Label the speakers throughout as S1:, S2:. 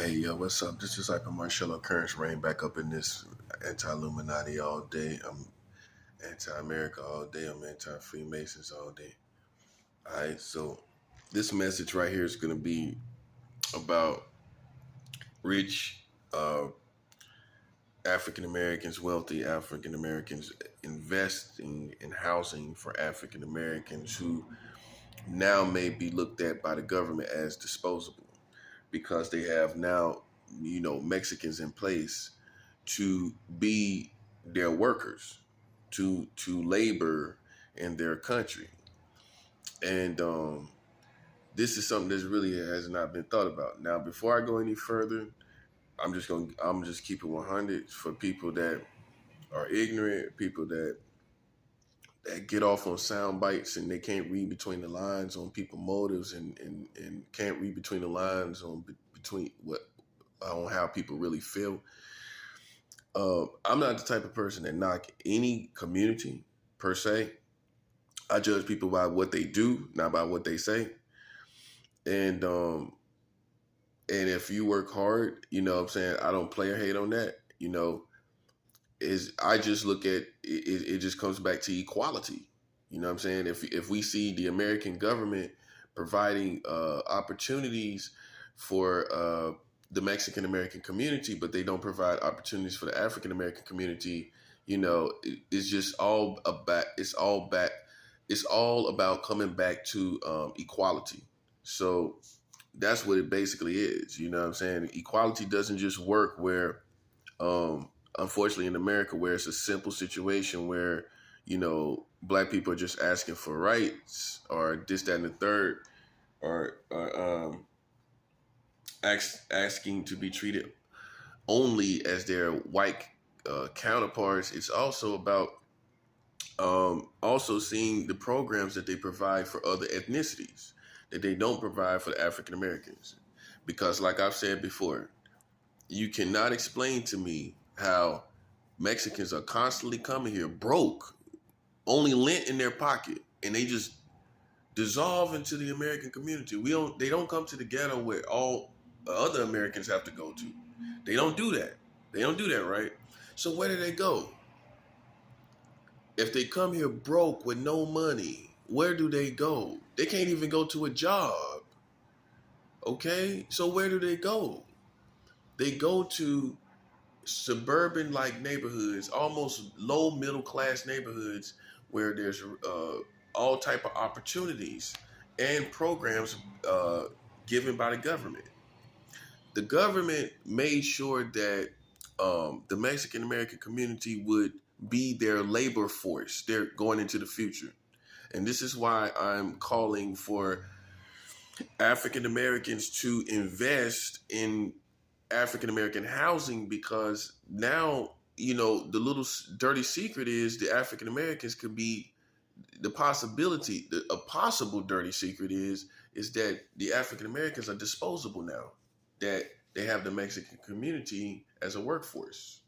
S1: Hey, yo, what's up? This is Hyper Marshall Occurrence Rain back up in this anti-Illuminati all day. I'm anti-America all day. I'm anti-Freemasons all day. All right, so this message right here is going to be about rich African Americans, wealthy African Americans investing in housing for African Americans who now may be looked at by the government as disposable because they have now, Mexicans in place to be their workers, to labor in their country, and this is something that really has not been thought about. Now, before I go any further, I'm just keep it 100 for people that are ignorant, people that get off on sound bites and they can't read between the lines on people motives and can't read between the lines on between what on how people really feel. I'm not the type of person that knock any community per se. I judge people by what they do, not by what they say. And if you work hard, you know what I'm saying, I don't play or hate on that. Is I just look at it just comes back to equality. You know what I'm saying? If we see the American government providing opportunities for the Mexican American community, but they don't provide opportunities for the African American community, it's just all about it's all about coming back to equality. So that's what it basically is. You know what I'm saying? Equality doesn't just work where unfortunately in America, where it's a simple situation where, black people are just asking for rights or this, that, and the third, or asking to be treated only as their white counterparts. It's also about also seeing the programs that they provide for other ethnicities that they don't provide for the African Americans. Because like I've said before, you cannot explain to me how Mexicans are constantly coming here broke, only lint in their pocket, and they just dissolve into the American community. They don't come to the ghetto where all other Americans have to go to. They don't do that. They don't do that, right? So where do they go? If they come here broke with no money, where do they go? They can't even go to a job. Okay? So where do they go? They go to suburban like neighborhoods, almost low middle class neighborhoods where there's all type of opportunities and programs given by the government. The government made sure that the Mexican American community would be their labor force. They're going into the future. And this is why I'm calling for African Americans to invest in African American housing, because now, the little dirty secret is the African Americans could be the possibility, a possible dirty secret is that the African Americans are disposable now, that they have the Mexican community as a workforce.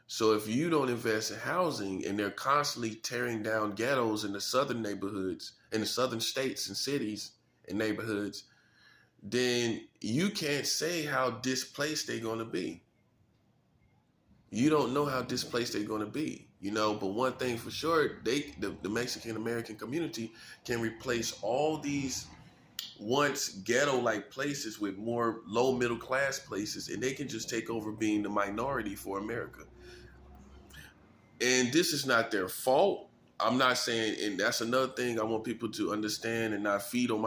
S1: So if you don't invest in housing and they're constantly tearing down ghettos in the southern neighborhoods, in the southern states and cities and neighborhoods, then you can't say how displaced they're going to be. You don't know how displaced they're going to be, but one thing for sure, the Mexican American community can replace all these once ghetto-like places with more low middle class places, and they can just take over being the minority for America. And this is not their fault. I'm not saying, and that's another thing I want people to understand and not feed on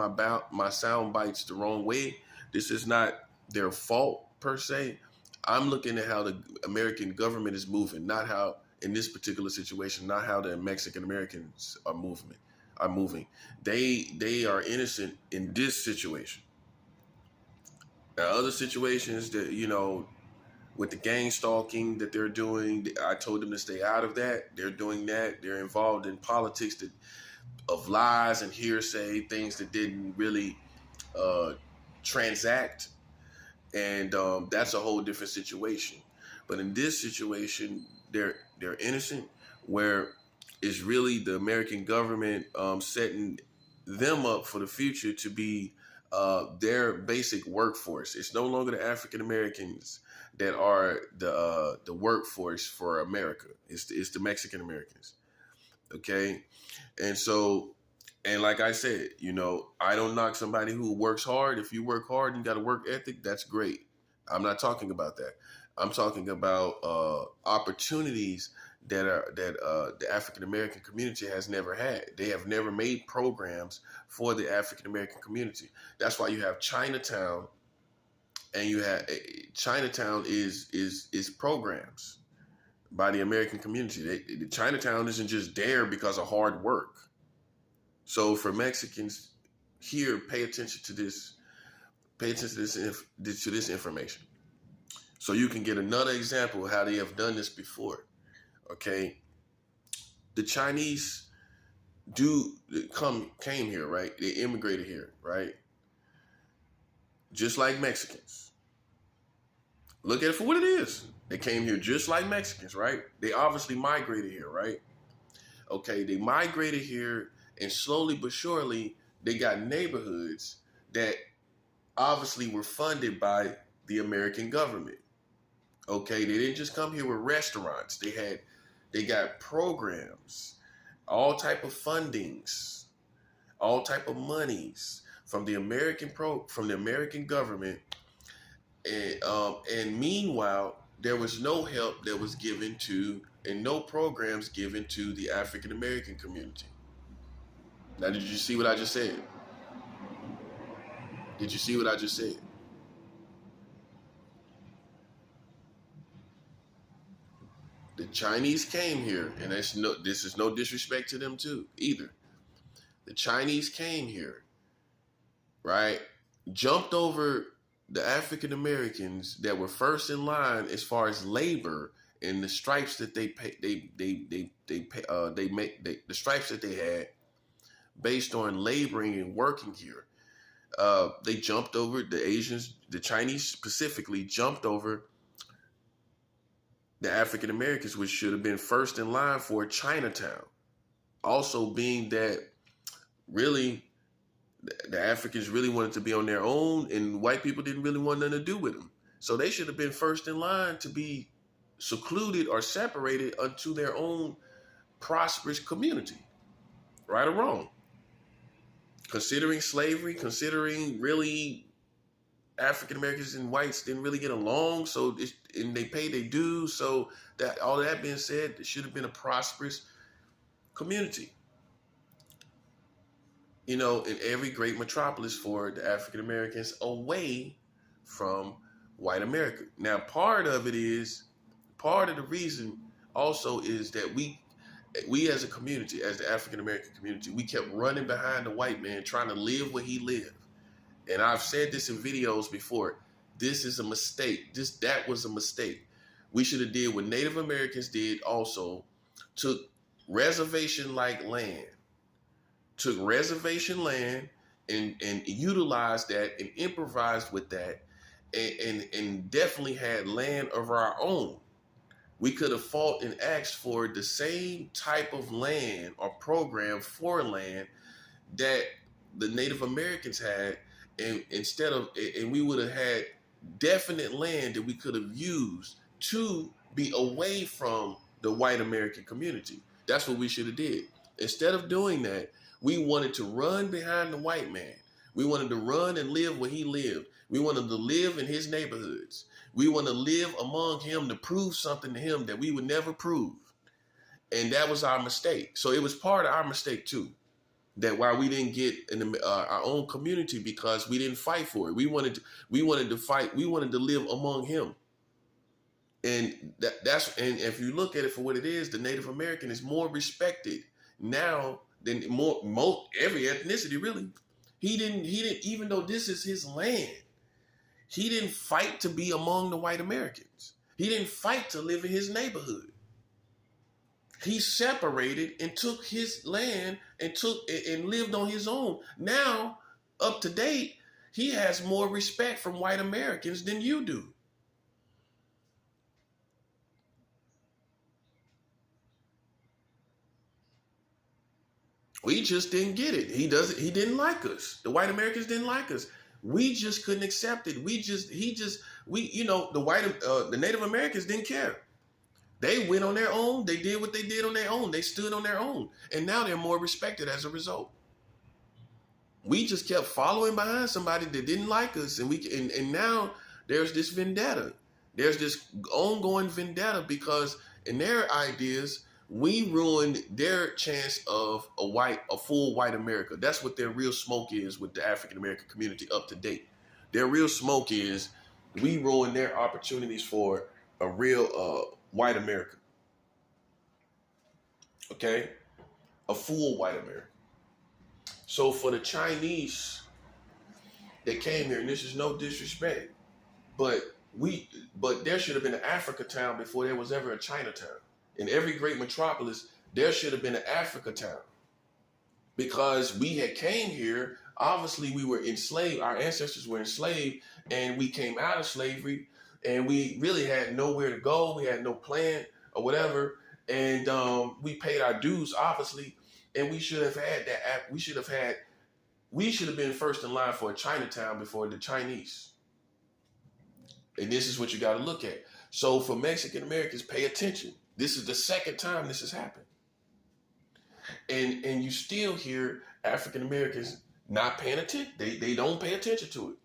S1: my sound bites the wrong way. This is not their fault per se. I'm looking at how the American government is moving, not how, in this particular situation, not how the Mexican Americans are moving. They are innocent in this situation. There are other situations that, with the gang stalking that they're doing, I told them to stay out of that. They're doing that. They're involved in politics of lies and hearsay, things that didn't really transact. And that's a whole different situation. But in this situation, they're innocent, where it's really the American government setting them up for the future to be their basic workforce. It's no longer the African Americans that are the workforce for America. It's the Mexican Americans. Okay, and so, and like I said, I don't knock somebody who works hard. If you work hard and got a work ethic, that's great. I'm not talking about that. I'm talking about opportunities that the African American community has never had. They have never made programs for the African American community. That's why you have Chinatown, and you have Chinatown is programs by the American community. The Chinatown isn't just there because of hard work. So for Mexicans here, pay attention to this. Pay attention to this information, so you can get another example of how they have done this before. Okay, the Chinese came here, right? They immigrated here, right? Just like Mexicans. Look at it for what it is. They came here just like Mexicans, right? They obviously migrated here, right? Okay, they migrated here, and slowly but surely, they got neighborhoods that obviously were funded by the American government. Okay, they didn't just come here with restaurants. They got programs, all type of fundings, all type of monies from the American government. And meanwhile, there was no help that was given to, and no programs given to the African American community. Now, did you see what I just said? Did you see what I just said? The Chinese came here, and this is no disrespect to them too, either. The Chinese came here, right? Jumped over the African Americans that were first in line as far as labor and the stripes that they the stripes that they had based on laboring and working here. They jumped over the Asians, the Chinese specifically jumped over the African Americans, which should have been first in line for Chinatown. Also, being that really the Africans really wanted to be on their own, and white people didn't really want nothing to do with them. So they should have been first in line to be secluded or separated unto their own prosperous community, right or wrong. Considering slavery, considering really African Americans and whites didn't really get along, and they paid their dues. So that all that being said, it should have been a prosperous community. In every great metropolis for the African Americans away from white America. Now, part of the reason also is that we as a community, as the African American community, we kept running behind the white man trying to live where he lived. And I've said this in videos before. This is a mistake. That was a mistake. We should have did what Native Americans did also. Took reservation-like land. Took reservation land and utilized that and improvised with that and definitely had land of our own. We could have fought and asked for the same type of land or program for land that the Native Americans had, and we would have had definite land that we could have used to be away from the white American community. That's what we should have did. Instead of doing that, we wanted to run behind the white man. We wanted to run and live where he lived. We wanted to live in his neighborhoods. We want to live among him to prove something to him that we would never prove. And that was our mistake. So it was part of our mistake too. That why we didn't get our own community, because we didn't fight for it. We wanted to fight. We wanted to live among him. And and if you look at it for what it is, the Native American is more respected now than every ethnicity really. He didn't even though this is his land. He didn't fight to be among the white Americans. He didn't fight to live in his neighborhood. He separated and took his land and lived on his own. Now, up to date, he has more respect from white Americans than you do. We just didn't get it. He didn't like us. The white Americans didn't like us. We just couldn't accept it. The Native Americans didn't care. They went on their own. They did what they did on their own. They stood on their own. And now they're more respected as a result. We just kept following behind somebody that didn't like us. And now there's this vendetta. There's this ongoing vendetta because in their ideas, we ruined their chance of a full white America. That's what their real smoke is with the African American community up to date. Their real smoke is we ruined their opportunities for a real white America. Okay? A full white America. So for the Chinese that came here, and this is no disrespect, but there should have been an Africa town before there was ever a Chinatown. In every great metropolis, there should have been an Africa town. Because we had came here, obviously we were enslaved, our ancestors were enslaved, and we came out of slavery, and we really had nowhere to go, we had no plan or whatever, and we paid our dues, obviously, and we should have had that, we should have been first in line for a Chinatown before the Chinese. And this is what you got to look at. So for Mexican Americans, pay attention. This is the second time this has happened. And you still hear African Americans not paying attention. They don't pay attention to it.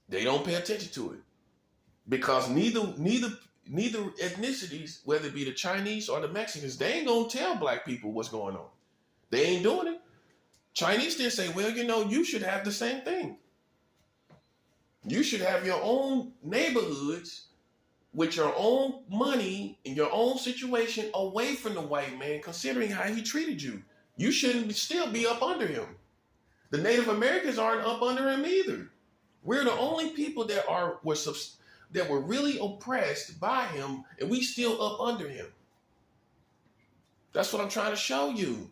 S1: They don't pay attention to it. Because neither ethnicities, whether it be the Chinese or the Mexicans, they ain't gonna tell black people what's going on. They ain't doing it. Chinese still say, well, you should have the same thing. You should have your own neighborhoods with your own money and your own situation away from the white man, considering how he treated you. You shouldn't still be up under him. The Native Americans aren't up under him either. We're the only people that were really oppressed by him, and we still up under him. That's what I'm trying to show you.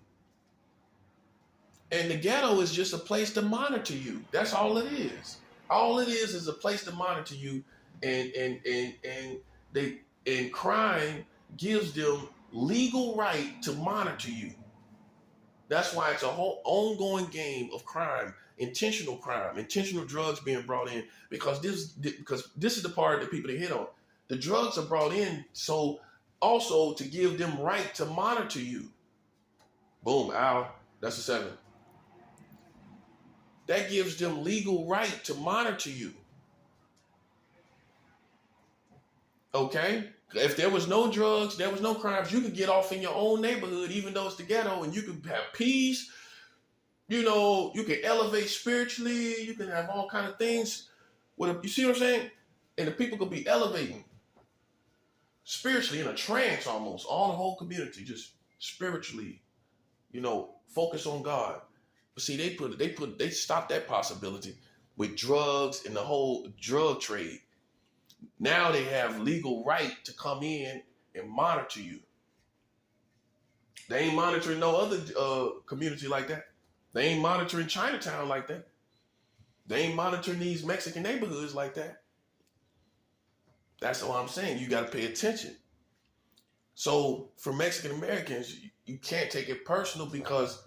S1: And the ghetto is just a place to monitor you. That's all it is. All it is a place to monitor you, and crime gives them legal right to monitor you. That's why it's a whole ongoing game of crime, intentional drugs being brought in, because this is the part that people hit on. The drugs are brought in so also to give them right to monitor you. Boom, ow, that's a 7. That gives them legal right to monitor you. Okay? If there was no drugs, there was no crimes, you could get off in your own neighborhood, even though it's the ghetto, and you could have peace. You can elevate spiritually. You can have all kind of things. You see what I'm saying? And the people could be elevating spiritually in a trance almost. All the whole community just spiritually, focus on God. But see, they stopped that possibility with drugs and the whole drug trade. Now they have legal right to come in and monitor you. They ain't monitoring no other community like that. They ain't monitoring Chinatown like that. They ain't monitoring these Mexican neighborhoods like that. That's what I'm saying. You got to pay attention. So for Mexican Americans, you can't take it personal, because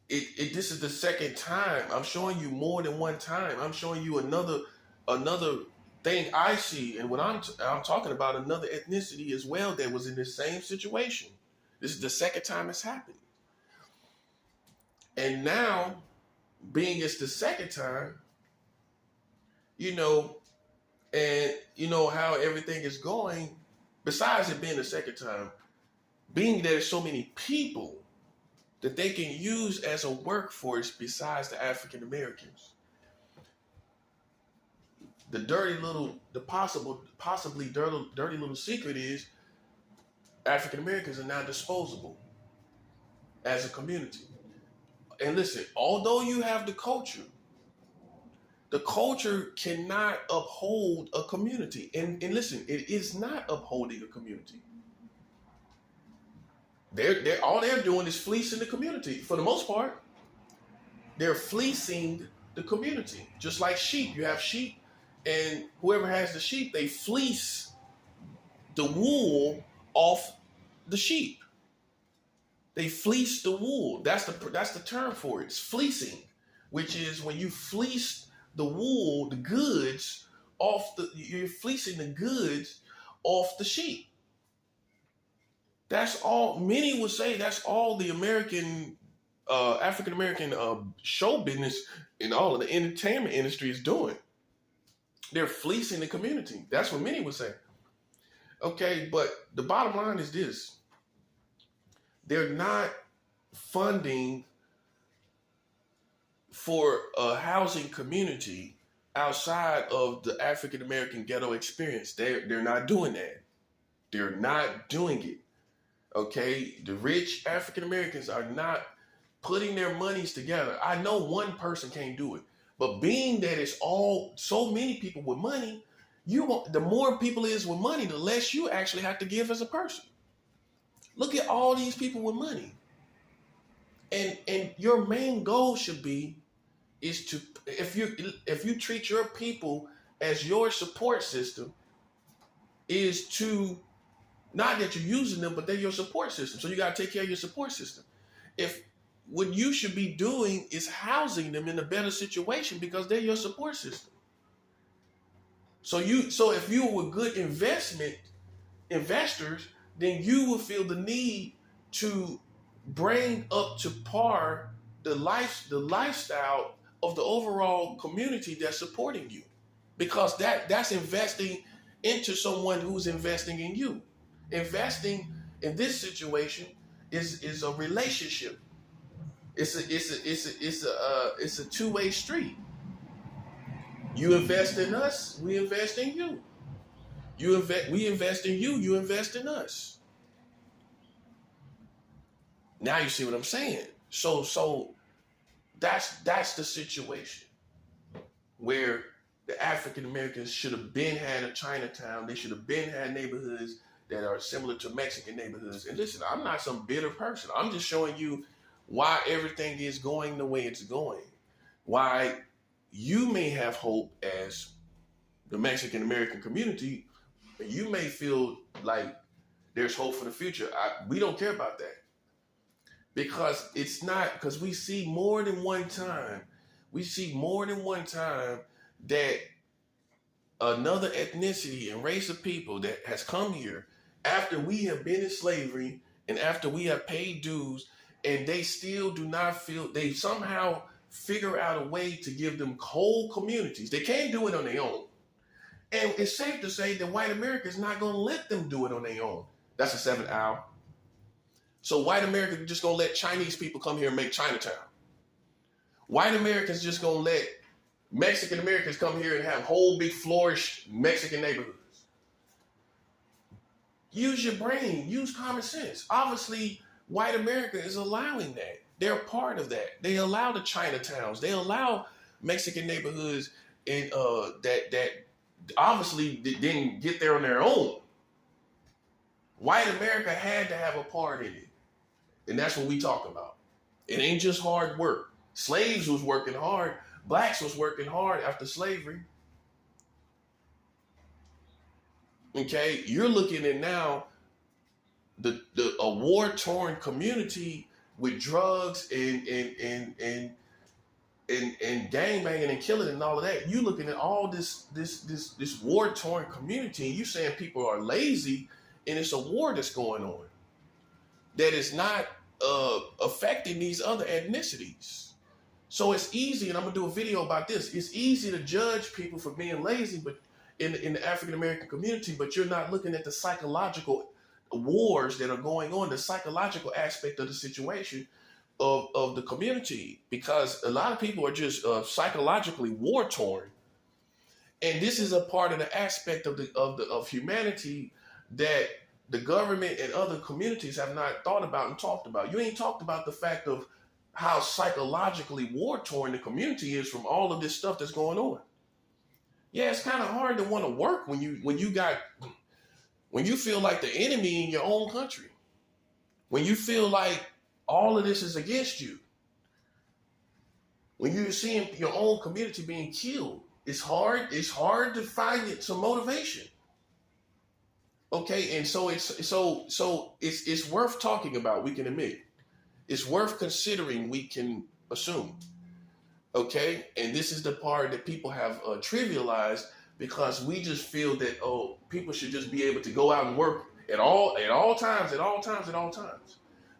S1: this is the second time. I'm showing you more than one time. I'm showing you another thing I see, and when I'm talking about another ethnicity as well that was in the same situation. This is the second time it's happened. And now, being it's the second time, how everything is going, besides it being the second time, being there's so many people that they can use as a workforce besides the African Americans. The possibly dirty little secret is African Americans are now disposable as a community. And listen, although you have the culture cannot uphold a community. And listen, it is not upholding a community. All they're doing is fleecing the community. For the most part, they're fleecing the community. Just like sheep. You have sheep, and whoever has the sheep, they fleece the wool off the sheep. They fleece the wool. That's the term for it. It's fleecing. which is when you fleece the wool, the goods you're fleecing the goods off the sheep. That's all. Many would say that's all the American, African American show business and all of the entertainment industry is doing. They're fleecing the community. That's what many would say. Okay, but the bottom line is this: they're not funding for a housing community outside of the African American ghetto experience. They're not doing that. They're not doing it. Okay, the rich African Americans are not putting their monies together. I know one person can't do it, but being that it's all so many people with money, the more people is with money, the less you actually have to give as a person. Look at all these people with money, and your main goal should be is to if you treat your people as your support system, is to not that you're using them, but they're your support system. So you got to take care of your support system. If what you should be doing is housing them in a better situation because they're your support system. So if you were good investors, then you will feel the need to bring up to par the lifestyle of the overall community that's supporting you, because that's investing into someone who's investing in you. Investing in this situation is a relationship. It's a two-way street. You invest in us, we invest in you. We invest in you, you invest in us. Now you see what I'm saying. So that's the situation where the African Americans should have been had a Chinatown. They should have been had neighborhoods that are similar to Mexican neighborhoods. And listen, I'm not some bitter person. I'm just showing you why everything is going the way it's going. Why you may have hope as the Mexican American community. You may feel like there's hope for the future. We don't care about that. Because it's not, because we see more than one time that another ethnicity and race of people that has come here after we have been in slavery and after we have paid dues, and they still do not feel, they somehow figure out a way to give them whole communities. They can't do it on their own. And it's safe to say that white America is not going to let them do it on their own. That's the 7th hour. So white America is just going to let Chinese people come here and make Chinatown. White Americans just going to let Mexican Americans come here and have whole big flourished Mexican neighborhoods. Use your brain, use common sense. Obviously, white America is allowing that. They're a part of that. They allow the Chinatowns. They allow Mexican neighborhoods and that obviously didn't get there on their own. White America had to have a part in it. And that's what we talk about. It ain't just hard work. Slaves was working hard. Blacks was working hard after slavery. Okay, you're looking at now a war-torn community with drugs and gangbanging and killing and all of that. You looking at all this war-torn community, and you saying people are lazy, and it's a war that's going on that is not affecting these other ethnicities. So it's easy, and I'm gonna do a video about this. It's easy to judge people for being lazy, but in the African American community, but you're not looking at the psychological wars that are going on, the psychological aspect of the situation of the community, because a lot of people are just psychologically war torn, and this is a part of the aspect of humanity that the government and other communities have not thought about and talked about. You ain't talked about the fact of how psychologically war torn the community is from all of this stuff that's going on. Yeah, it's kind of hard to want to work when you feel like the enemy in your own country, when you feel like all of this is against you, when you're seeing your own community being killed. It's hard to find some motivation. Okay, and so it's worth talking about, we can admit. It's worth considering, we can assume. Okay, and this is the part that people have trivialized because we just feel that, oh, people should just be able to go out and work at all times, at all times, at all times.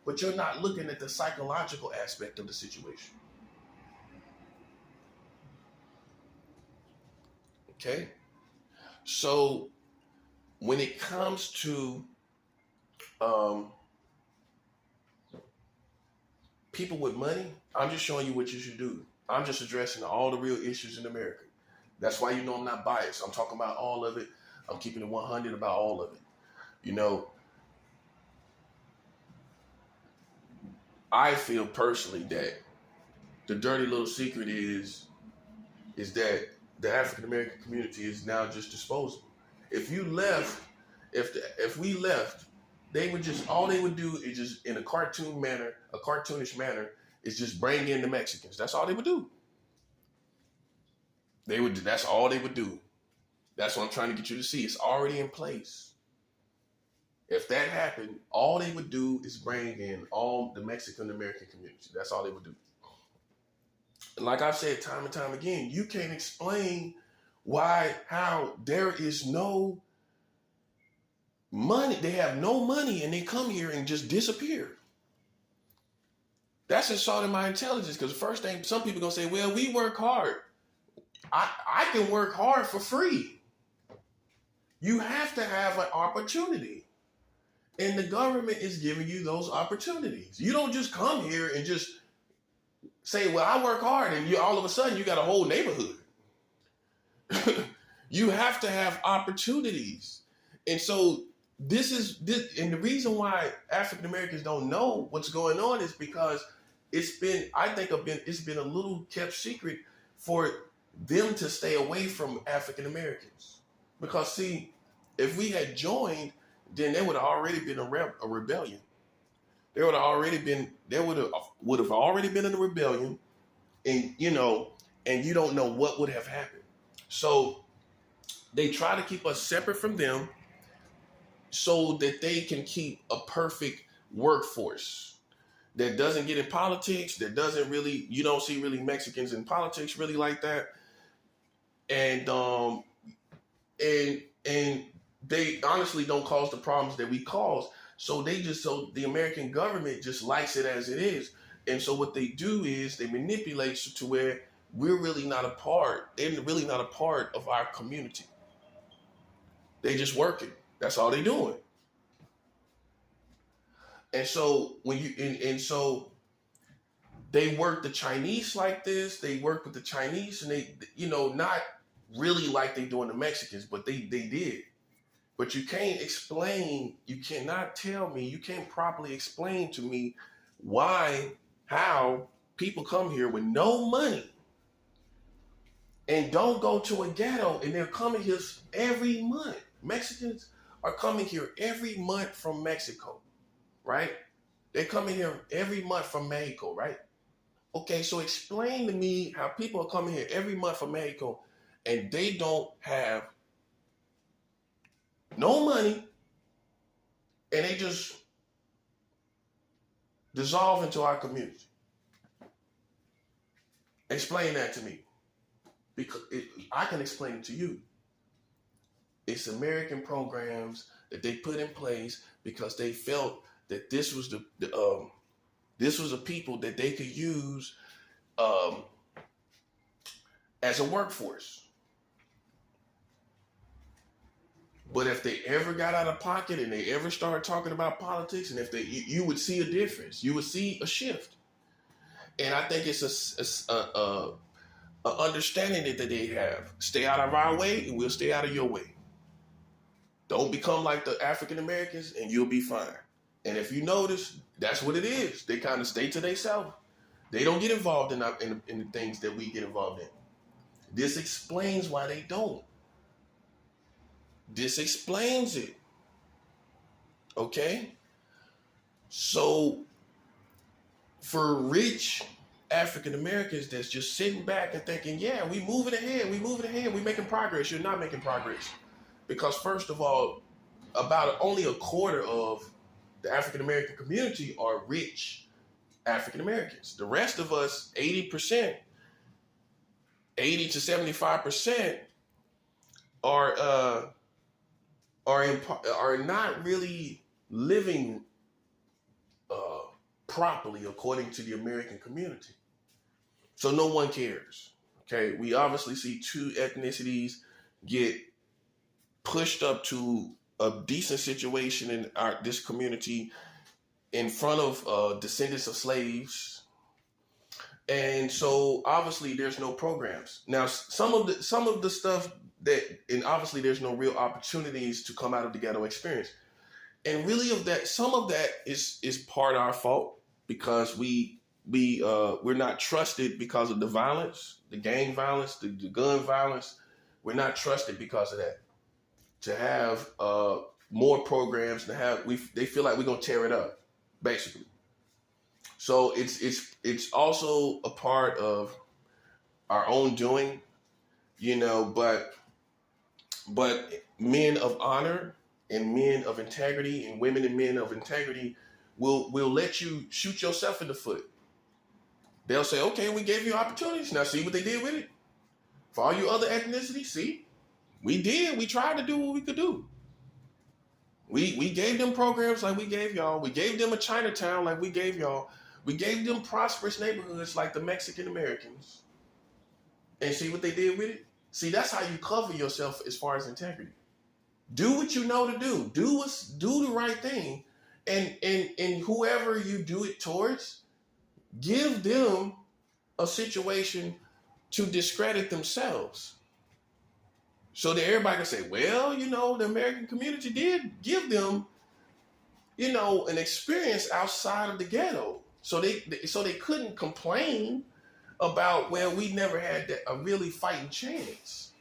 S1: But you're not looking at the psychological aspect of the situation. Okay, so when it comes to um, people with money, I'm just showing you what you should do. I'm just addressing all the real issues in America. That's why you know I'm not biased. I'm talking about all of it. I'm keeping it 100 about all of it. You know, I feel personally that the dirty little secret is that the African American community is now just disposable. If you left, if we left, they would just all they would do is just in a cartoonish manner, is just bring in the Mexicans. That's all they would do. That's all they would do. That's what I'm trying to get you to see. It's already in place. If that happened, all they would do is bring in all the Mexican American community. That's all they would do. And like I've said time and time again, you can't explain how there is no money. They have no money and they come here and just disappear. That's insulting my intelligence because the first thing some people gonna say, well, we work hard. I can work hard for free. You have to have an opportunity. And the government is giving you those opportunities. You don't just come here and just say, well, I work hard, and all of a sudden you got a whole neighborhood. You have to have opportunities. And so and the reason why African Americans don't know what's going on is because it's been a little kept secret for them to stay away from African Americans. Because see, if we had joined, then there would have already been a rebellion. There would have already been in a rebellion, and you don't know what would have happened. So they try to keep us separate from them so that they can keep a perfect workforce that doesn't get in politics, that doesn't really, you don't see really Mexicans in politics really like that. And they honestly don't cause the problems that we cause. So the American government just likes it as it is. And so what they do is they manipulate to where they're really not a part of our community. They just working. That's all they doing. And so so they work the Chinese like this, they work with the Chinese, and they, not really like they doing the Mexicans, but they did. But you cannot tell me, you can't properly explain to me how people come here with no money and don't go to a ghetto, and they're coming here every month. Mexicans are coming here every month from Mexico, right? They're coming here every month from Mexico, right? Okay, so explain to me how people are coming here every month from Mexico and they don't have no money and they just dissolve into our community. Explain that to me. Because I can explain it to you. It's American programs that they put in place because they felt that this was a people that they could use as a workforce. But if they ever got out of pocket and they ever started talking about politics, and if you would see a difference, you would see a shift. And I think it's a understanding that they have. Stay out of our way, and we'll stay out of your way. Don't become like the African Americans, and you'll be fine. And if you notice, that's what it is. They kind of stay to themselves. They don't get involved in the things that we get involved in. This explains why they don't. This explains it. Okay? So, for rich African Americans that's just sitting back and thinking, yeah, we moving ahead, we making progress. You're not making progress. Because first of all, about only a quarter of the African American community are rich African Americans. The rest of us, 80%, 80 to 75% are are not really living uh, properly according to the American community. So no one cares. Okay, we obviously see two ethnicities get pushed up to a decent situation in this community in front of descendants of slaves, and so obviously there's no programs. Now some of the stuff that, and obviously there's no real opportunities to come out of the ghetto experience, and really of that, some of that is part of our fault because we're not trusted because of the violence, the gang violence, the gun violence. We're not trusted because of that. To have more programs, to have they feel like we're gonna tear it up, basically. So it's also a part of our own doing, you know. But men of honor and men of integrity and women and men of integrity will let you shoot yourself in the foot. They'll say, okay, we gave you opportunities. Now see what they did with it. For all you other ethnicities, see, we did. We tried to do what we could do. We gave them programs like we gave y'all. We gave them a Chinatown like we gave y'all. We gave them prosperous neighborhoods like the Mexican Americans. And see what they did with it? See, that's how you cover yourself as far as integrity. Do what you know to do. Do the right thing. And whoever you do it towards, give them a situation to discredit themselves. So that everybody can say, well, you know, the American community did give them, you know, an experience outside of the ghetto. So they couldn't complain about, well, we never had a really fighting chance.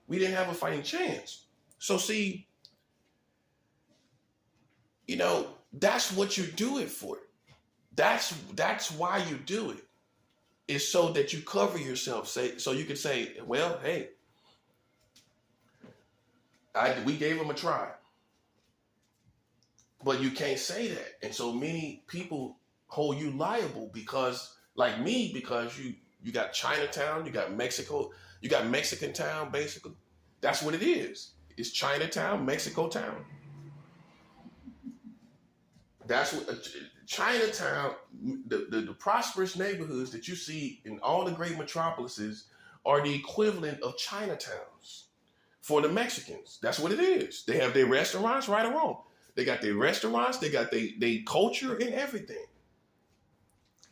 S1: We didn't have a fighting chance. So see, you know, that's what you do it for. That's why you do it. It's so that you cover yourself. So you can say, well, hey, we gave them a try. But you can't say that. And so many people hold you liable because, like me, because you got Chinatown, you got Mexico, you got Mexican town, basically. That's what it is. It's Chinatown, Mexico town. That's what Chinatown, the prosperous neighborhoods that you see in all the great metropolises are the equivalent of Chinatowns for the Mexicans. That's what it is. They have their restaurants, right or wrong. They got their restaurants, they got their culture and everything.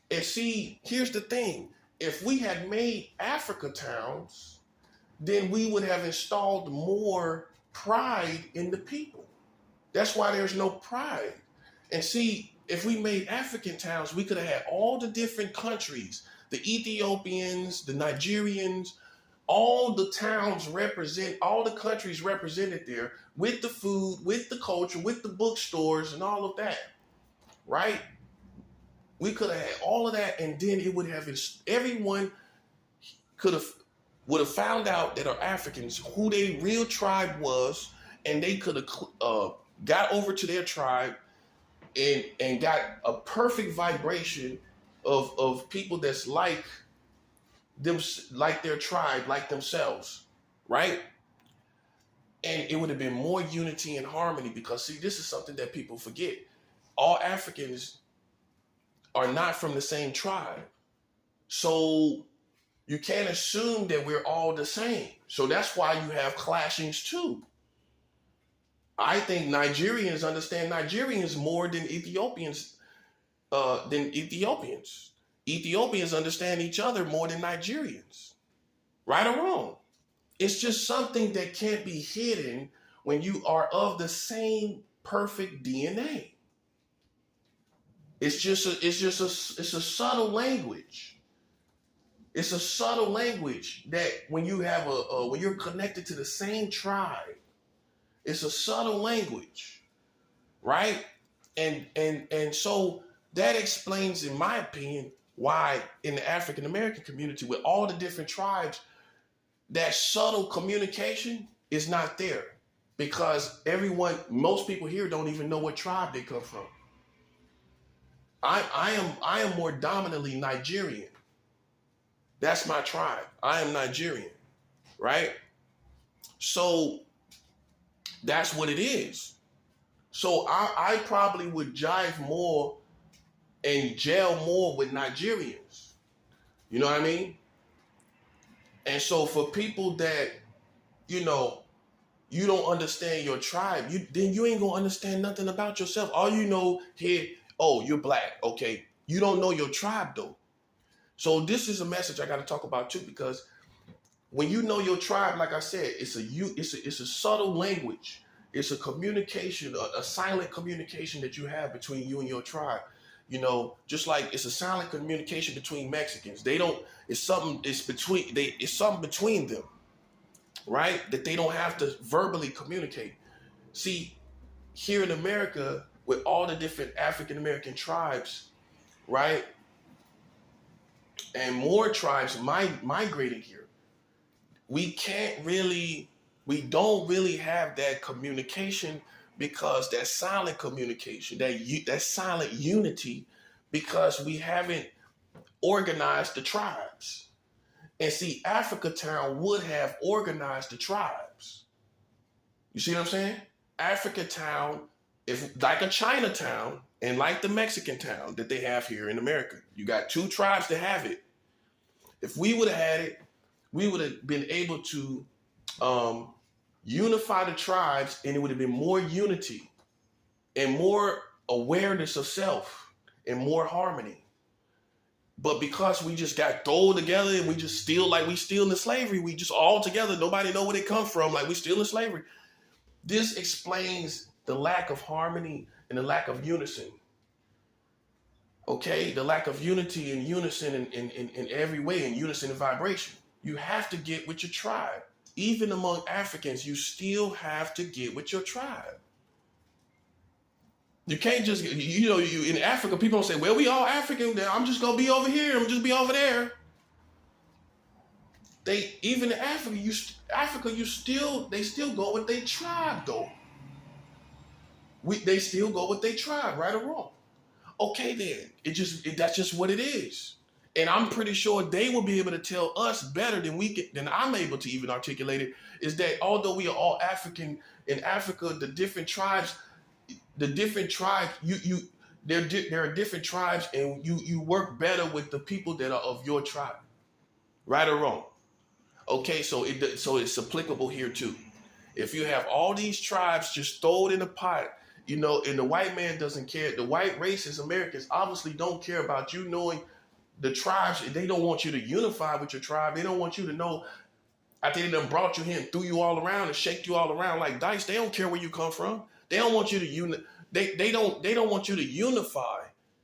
S1: And see, here's the thing. If we had made Africa towns, then we would have installed more pride in the people. That's why there's no pride. And see, if we made African towns, we could have had all the different countries, the Ethiopians, the Nigerians, all the towns represent, all the countries represented there with the food, with the culture, with the bookstores and all of that, right? We could have had all of that, and then it would have, everyone would have found out that our Africans, who their real tribe was, and they could have got over to their tribe and got a perfect vibration of people that's like them, like their tribe, like themselves, right? And it would have been more unity and harmony because, see, this is something that people forget. All Africans are not from the same tribe. So you can't assume that we're all the same. So that's why you have clashings too. I think Nigerians understand Nigerians more than Ethiopians. Ethiopians understand each other more than Nigerians. Right or wrong? It's just something that can't be hidden when you are of the same perfect DNA. It's a subtle language. It's a subtle language that when you have when you're connected to the same tribe, it's a subtle language, right? And so that explains, in my opinion, why in the African American community with all the different tribes, that subtle communication is not there because most people here don't even know what tribe they come from. I am more dominantly Nigerian. That's my tribe. I am Nigerian, right? So that's what it is. So I probably would jive more and gel more with Nigerians. You know what I mean? And so for people that, you know, you don't understand your tribe, then you ain't gonna understand nothing about yourself. All you know here, oh, you're black. Okay. You don't know your tribe though. So this is a message I gotta talk about too, because when you know your tribe, like I said, it's a subtle language. It's a communication, a silent communication that you have between you and your tribe. You know, just like it's a silent communication between Mexicans. They don't. It's something. It's between. It's something between them, right? That they don't have to verbally communicate. See, here in America, with all the different African American tribes, right, and more tribes migrating here, we don't really have that communication, because that silent communication, that silent unity, because we haven't organized the tribes. And see, Africa Town would have organized the tribes. You see what I'm saying? Africa Town, if like a Chinatown and like the Mexican town that they have here in America, you got two tribes that have it. If we would have had it, we would have been able to unify the tribes, and it would have been more unity and more awareness of self and more harmony. But because we just got thrown together and we just still like we still in slavery, we just all together, nobody know where they come from, like we still in slavery. This explains the lack of harmony and the lack of unison. Okay, the lack of unity and unison in every way, and unison in vibration. You have to get with your tribe. Even among Africans, you still have to get with your tribe. You can't just, you in Africa, people don't say, well, we all African, I'm just going to be over here, I'm just be over there. Even in Africa, they still go with their tribe, though. They still go with their tribe, right or wrong. Okay, then, that's just what it is. And I'm pretty sure they will be able to tell us better than I'm able to even articulate it, is that although we are all African, in Africa, the different tribes, there are different tribes, and you work better with the people that are of your tribe, right or wrong. Okay, so it's applicable here too. If you have all these tribes just thrown in a pot, and the white man doesn't care, the white racist Americans obviously don't care about you knowing the tribes. They don't want you to unify with your tribe. They don't want you to know. I think they done brought you here and threw you all around and shaked you all around like dice. They don't care where you come from. They don't want you to They don't want you to unify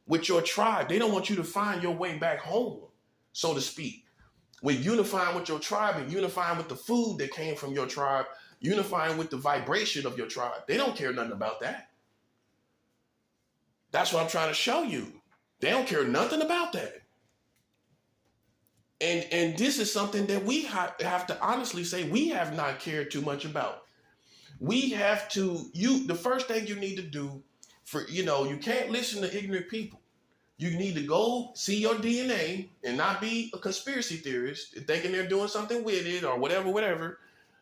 S1: with your tribe. They don't want you to find your way back home, so to speak. With unifying with your tribe and unifying with the food that came from your tribe, unifying with the vibration of your tribe. They don't care nothing about that. That's what I'm trying to show you. They don't care nothing about that. And this is something that we have to honestly say we have not cared too much about. We have to, the first thing you need to do you can't listen to ignorant people. You need to go see your DNA and not be a conspiracy theorist thinking they're doing something with it or whatever.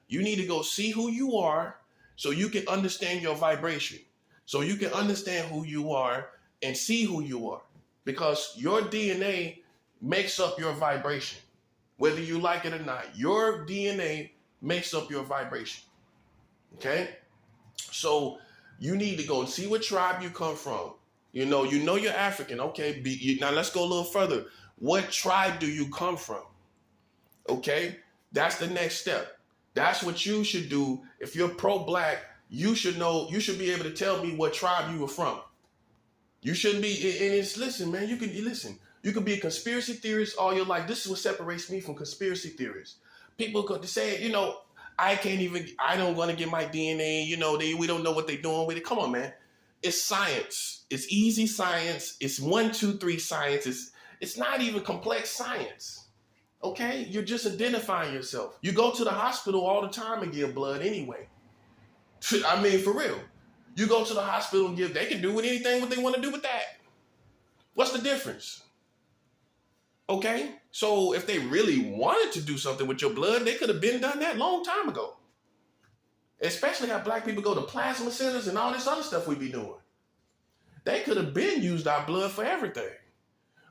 S1: You need to go see who you are so you can understand your vibration, so you can understand who you are and see who you are, because your DNA makes up your vibration. Whether you like it or not, your DNA makes up your vibration. Okay? So you need to go and see what tribe you come from. You're African. Okay, now let's go a little further. What tribe do you come from? Okay? That's the next step. That's what you should do. If you're pro-black, you should be able to tell me what tribe you were from. You shouldn't be, listen, man, you can be a conspiracy theorist all your life. This is what separates me from conspiracy theorists. People could say, I don't want to get my DNA, we don't know what they're doing with it. Come on, man. It's science. It's easy science. It's 1, 2, 3 science. It's not even complex science. Okay? You're just identifying yourself. You go to the hospital all the time and give blood anyway. I mean, for real. You go to the hospital and they can do with anything what they want to do with that. What's the difference? Okay? So if they really wanted to do something with your blood, they could have been done that long time ago. Especially how black people go to plasma centers and all this other stuff we be doing. They could have been used our blood for everything.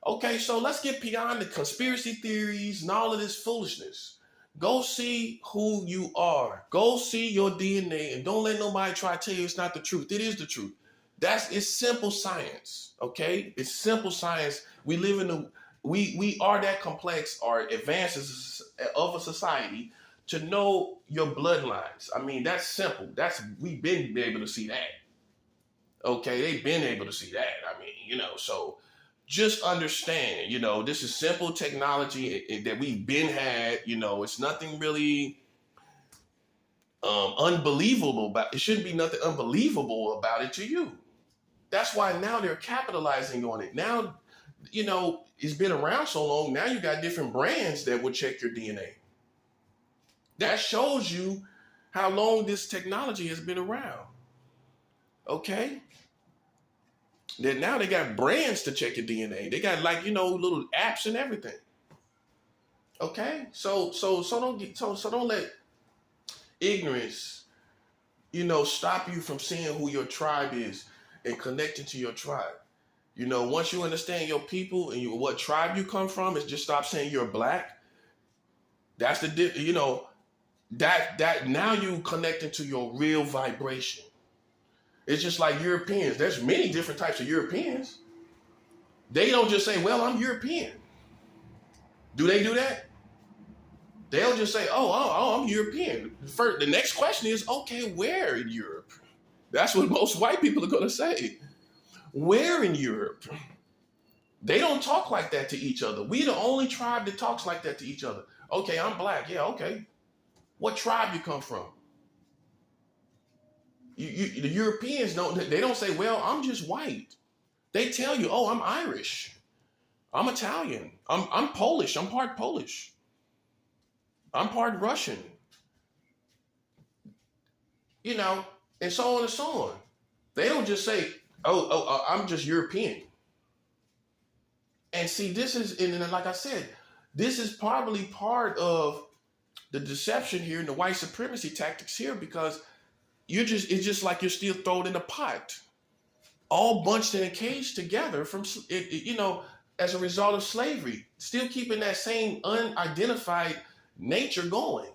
S1: Okay, so let's get beyond the conspiracy theories and all of this foolishness. Go see who you are. Go see your DNA and don't let nobody try to tell you it's not the truth. It is the truth. It's simple science. Okay? It's simple science. We live in we are that complex or advances of a society to know your bloodlines. I mean, that's simple. We've been able to see that. Okay, they've been able to see that. I mean, so just understand, this is simple technology that we've been had. It's nothing really unbelievable about it. Shouldn't be nothing unbelievable about it to you. That's why now they're capitalizing on it. Now, it's been around so long. Now you got different brands that will check your DNA. That shows you how long this technology has been around. Okay? Then now they got brands to check your DNA. They got little apps and everything. Okay? So don't let ignorance, stop you from seeing who your tribe is and connecting to your tribe. Once you understand your people and what tribe you come from, is just stop saying you're black. That's that now you connecting to your real vibration. It's just like Europeans. There's many different types of Europeans. They don't just say, well, I'm European. Do they do that? They'll just say, oh, I'm European. The next question is, okay, where in Europe? That's what most white people are going to say. Where in Europe? They don't talk like that to each other. We the only tribe that talks like that to each other. Okay, I'm black. Yeah, okay. What tribe you come from? The Europeans don't say, well, I'm just white. They tell you, oh, I'm Irish. I'm Italian. I'm Polish. I'm part Polish. I'm part Russian. And so on and so on. They don't just say, I'm just European. And see, and like I said, this is probably part of the deception here and the white supremacy tactics here, because it's just like you're still thrown in a pot, all bunched in a cage together as a result of slavery, still keeping that same unidentified nature going,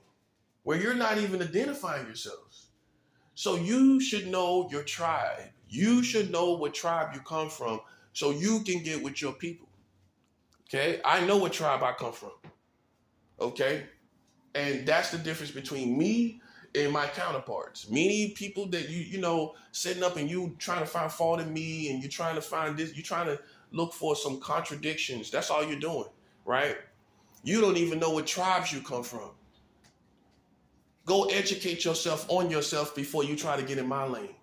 S1: where you're not even identifying yourselves. So you should know your tribe. You should know what tribe you come from so you can get with your people. Okay? I know what tribe I come from. Okay? And that's the difference between me and my counterparts. Many people that setting up and you trying to find fault in me, and you're trying to find this, you're trying to look for some contradictions. That's all you're doing, right? You don't even know what tribes you come from. Go educate yourself on yourself before you try to get in my lane.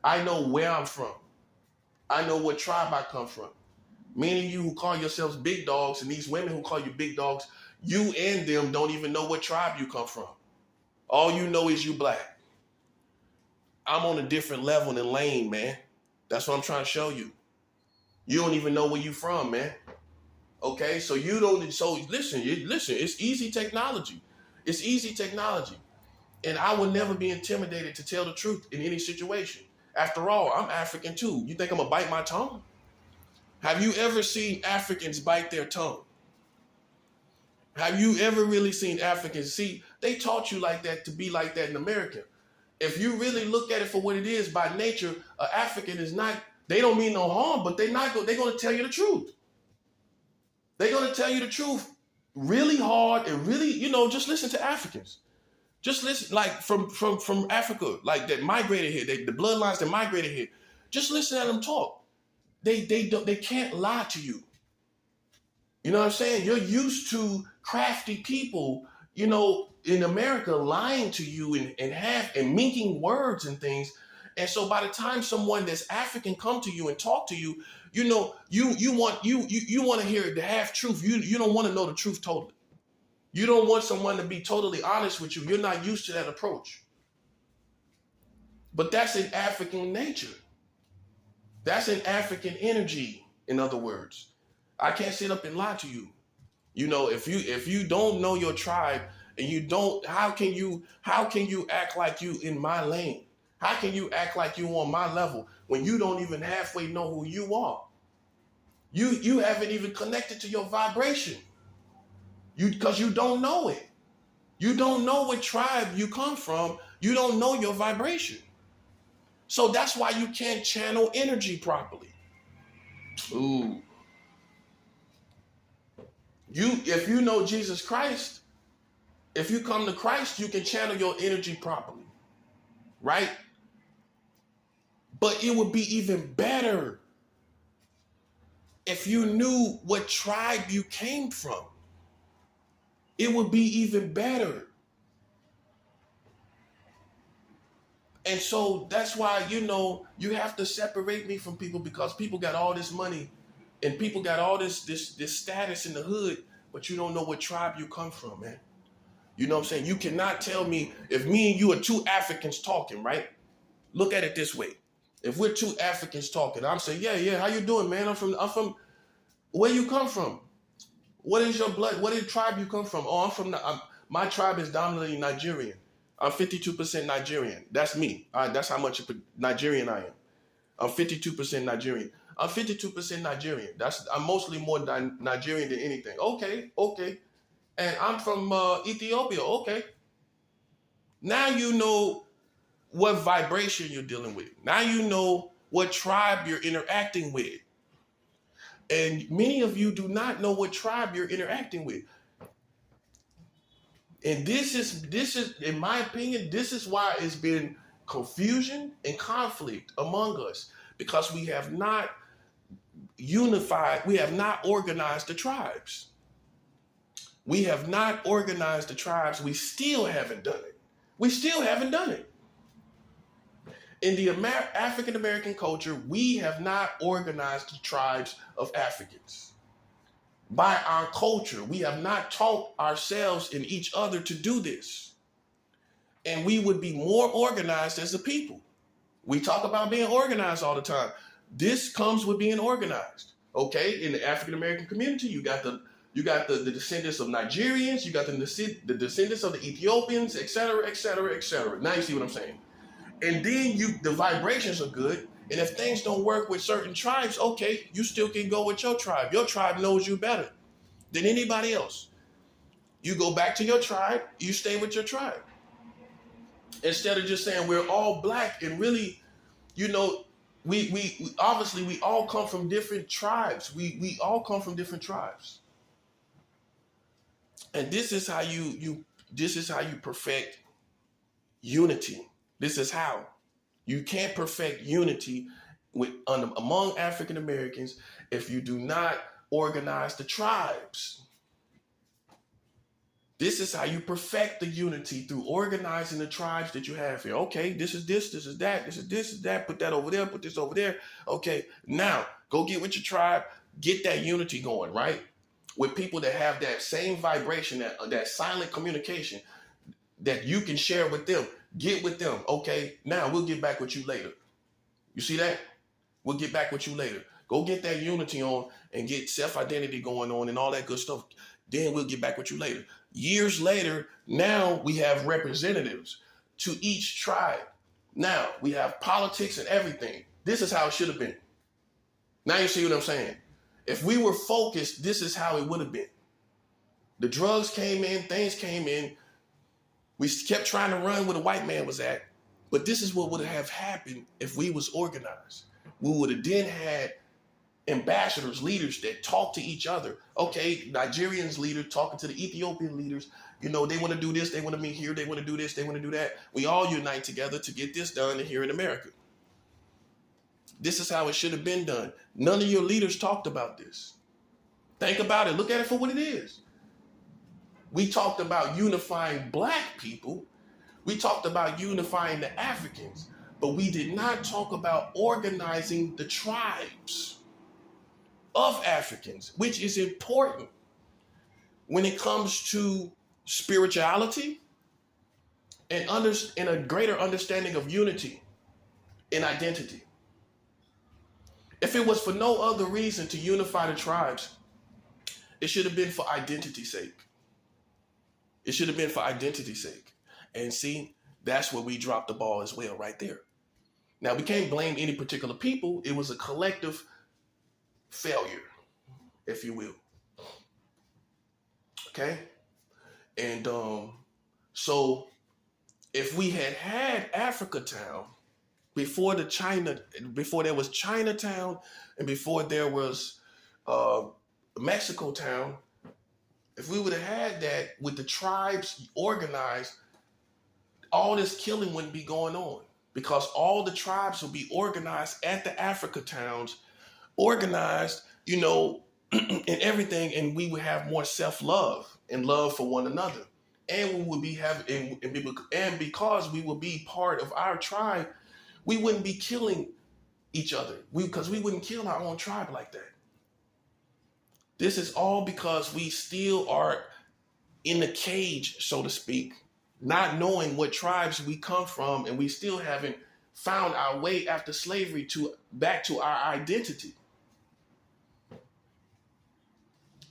S1: I know where I'm from. I know what tribe I come from. Many of you who call yourselves big dogs, and these women who call you big dogs, you and them don't even know what tribe you come from. All you know is you black. I'm on a different level and lane, man. That's what I'm trying to show you. You don't even know where you from, man. Okay, so listen, it's easy technology. It's easy technology. And I will never be intimidated to tell the truth in any situation. After all, I'm African too. You think I'm gonna bite my tongue? Have you ever seen Africans bite their tongue? Have you ever really seen Africans? See, they taught you like that to be like that in America. If you really look at it for what it is, by nature, an African is not, they don't mean no harm, but they're going to tell you the truth. They're going to tell you the truth really hard and really, just listen to Africans. Just listen, like from Africa, like that migrated here, the bloodlines that migrated here. Just listen to them talk. They can't lie to you. You know what I'm saying? You're used to crafty people, in America lying to you and minking words and things. And so by the time someone that's African come to you and talk to you, you want to hear the half truth. You don't want to know the truth totally. You don't want someone to be totally honest with you. You're not used to that approach. But that's in African nature. That's an African energy, in other words. I can't sit up and lie to you. You know, if you don't know your tribe and you don't, how can you act like you in my lane? How can you act like you on my level when you don't even halfway know who you are? You haven't even connected to your vibration. Because you don't know it. You don't know what tribe you come from. You don't know your vibration. So that's why you can't channel energy properly. Ooh. If you know Jesus Christ, if you come to Christ, you can channel your energy properly. Right? But it would be even better if you knew what tribe you came from. It would be even better. And so that's why, you have to separate me from people, because people got all this money and people got all this status in the hood, but you don't know what tribe you come from, man. You know what I'm saying? You cannot tell me, if me and you are two Africans talking, right? Look at it this way. If we're two Africans talking, I'm saying, yeah, how you doing, man? I'm from, where you come from? What is your blood? What is tribe you come from? Oh, my tribe is dominantly Nigerian. I'm 52% Nigerian. That's me. That's how much Nigerian I am. I'm 52% Nigerian. I'm 52% Nigerian. I'm mostly more Nigerian than anything. Okay. And I'm from Ethiopia. Okay. Now you know what vibration you're dealing with. Now you know what tribe you're interacting with. And many of you do not know what tribe you're interacting with. And this is, in my opinion, this is why it's been confusion and conflict among us, because we have not unified, we have not organized the tribes. We have not organized the tribes. We still haven't done it. We still haven't done it. In the African American culture, we have not organized the tribes of Africans. By our culture, we have not taught ourselves and each other to do this. And we would be more organized as a people. We talk about being organized all the time. This comes with being organized. Okay, in the African American community, you got the descendants of Nigerians, you got the descendants of the Ethiopians, et cetera, et cetera, et cetera. Now you see what I'm saying. And then the vibrations are good. And if things don't work with certain tribes, okay, you still can go with your tribe. Your tribe knows you better than anybody else. You go back to your tribe, you stay with your tribe. Instead of just saying we're all black, and really, we obviously we all come from different tribes. We all come from different tribes. And this is how you perfect unity. This is how. You can't perfect unity among African Americans if you do not organize the tribes. This is how you perfect the unity, through organizing the tribes that you have here. Okay, this is this is that, this is that, put that over there, put this over there. Okay, now go get with your tribe, get that unity going, right? With people that have that same vibration, that silent communication that you can share with them. Get with them. Okay, now we'll get back with you later. You see that? We'll get back with you later. Go get that unity on and get self-identity going on and all that good stuff. Then we'll get back with you later. Years later, now we have representatives to each tribe. Now we have politics and everything. This is how it should have been. Now you see what I'm saying? If we were focused, this is how it would have been. The drugs came in, things came in. We kept trying to run where the white man was at, but this is what would have happened if we was organized. We would have then had ambassadors, leaders that talk to each other. Okay, Nigerians leader talking to the Ethiopian leaders. They want to do this, they want to meet here, they want to do this, they want to do that. We all unite together to get this done here in America. This is how it should have been done. None of your leaders talked about this. Think about it. Look at it for what it is. We talked about unifying black people. We talked about unifying the Africans, but we did not talk about organizing the tribes of Africans, which is important when it comes to spirituality and a greater understanding of unity and identity. If it was for no other reason to unify the tribes,
S2: It should have been for identity's sake. It should have been for identity's sake. And see, that's where we dropped the ball as well, right there. Now, we can't blame any particular people. It was a collective failure, if you will. Okay? And so if we had Africa Town before there was Chinatown, and before there was Mexico Town, if we would have had that with the tribes organized, all this killing wouldn't be going on, because all the tribes would be organized at the Africa Towns, organized, and everything, and we would have more self-love and love for one another. And we would be having, and because we would be part of our tribe, we wouldn't be killing each other. Because we wouldn't kill our own tribe like that. This is all because we still are in the cage, so to speak, not knowing what tribes we come from, and we still haven't found our way after slavery back to our identity.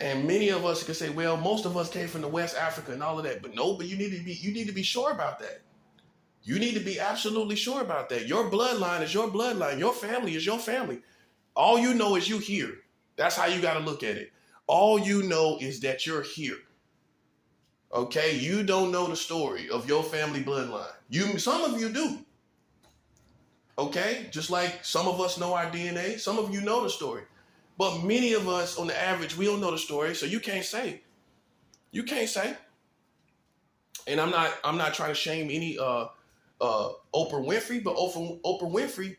S2: And many of us can say, well, most of us came from the West Africa and all of that. But no, but you need to be sure about that. You need to be absolutely sure about that. Your bloodline is your bloodline. Your family is your family. All you know is you here. That's how you got to look at it. All you know is that you're here. Okay? You don't know the story of your family bloodline. Some of you do. Okay? Just like some of us know our DNA. Some of you know the story. But many of us, on the average, we don't know the story, so you can't say. You can't say. And I'm not trying to shame any Oprah Winfrey, but Oprah Winfrey,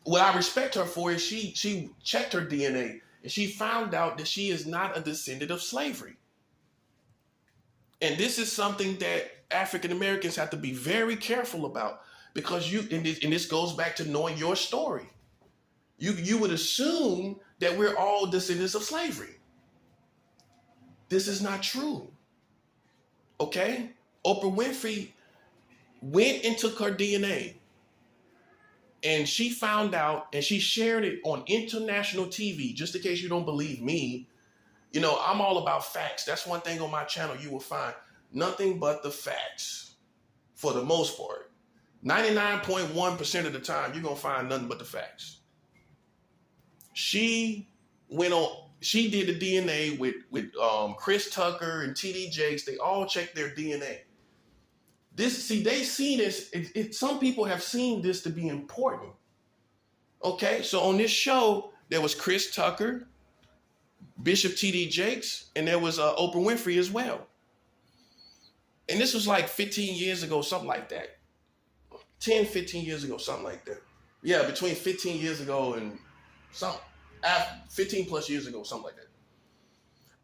S2: what I respect her for is she checked her DNA, and she found out that she is not a descendant of slavery. And this is something that African Americans have to be very careful about, because and this goes back to knowing your story. You would assume that we're all descendants of slavery. This is not true. Okay? Oprah Winfrey went and took her DNA, and she found out, and she shared it on international TV. Just in case you don't believe me, I'm all about facts. That's one thing on my channel you will find. Nothing but the facts, for the most part. 99.1% of the time, you're going to find nothing but the facts. She did the DNA with Chris Tucker and TD Jakes. They all checked their DNA. They see this. Some people have seen this to be important. Okay, so on this show, there was Chris Tucker, Bishop TD Jakes, and there was Oprah Winfrey as well. And this was like 15 years ago, something like that. 10, 15 years ago, something like that. Yeah, between 15 years ago and 15 plus years ago, something like that.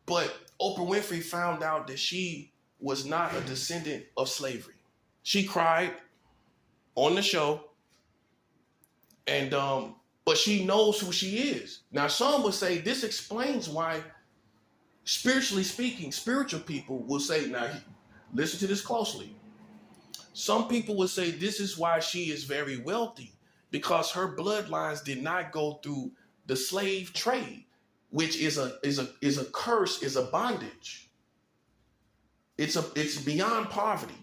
S2: But Oprah Winfrey found out that she was not a descendant of slavery. She cried on the show, and but she knows who she is. Now, some would say this explains why, spiritually speaking, spiritual people will say, now listen to this closely. Some people would say this is why she is very wealthy, because her bloodlines did not go through the slave trade, which is a curse, is a bondage. It's beyond poverty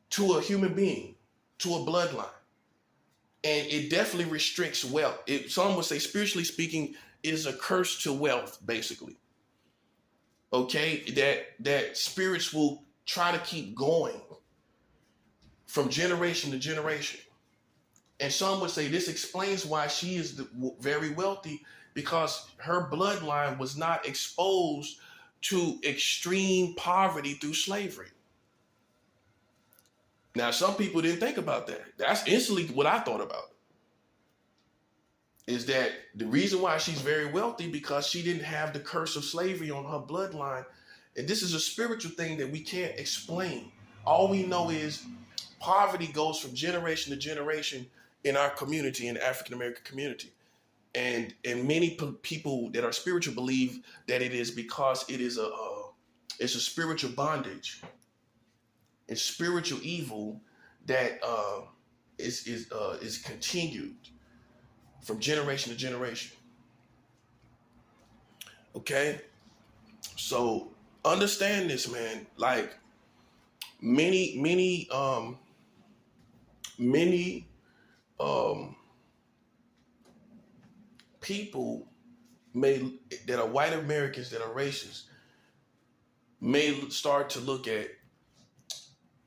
S2: to a human being, to a bloodline. And it definitely restricts wealth. Some would say, spiritually speaking, it is a curse to wealth, basically. Okay, that spirits will try to keep going from generation to generation. And some would say this explains why she is very wealthy, because her bloodline was not exposed to extreme poverty through slavery. Now, some people didn't think about that. That's instantly what I thought about. Is that the reason why she's very wealthy, because she didn't have the curse of slavery on her bloodline. And this is a spiritual thing that we can't explain. All we know is poverty goes from generation to generation in our community, in the African American community. And many people that are spiritual believe that it is because it is it's a spiritual bondage. It's spiritual evil that is continued from generation to generation. Okay? So understand this, man. Like many um people may that are white Americans that are racist may start to look at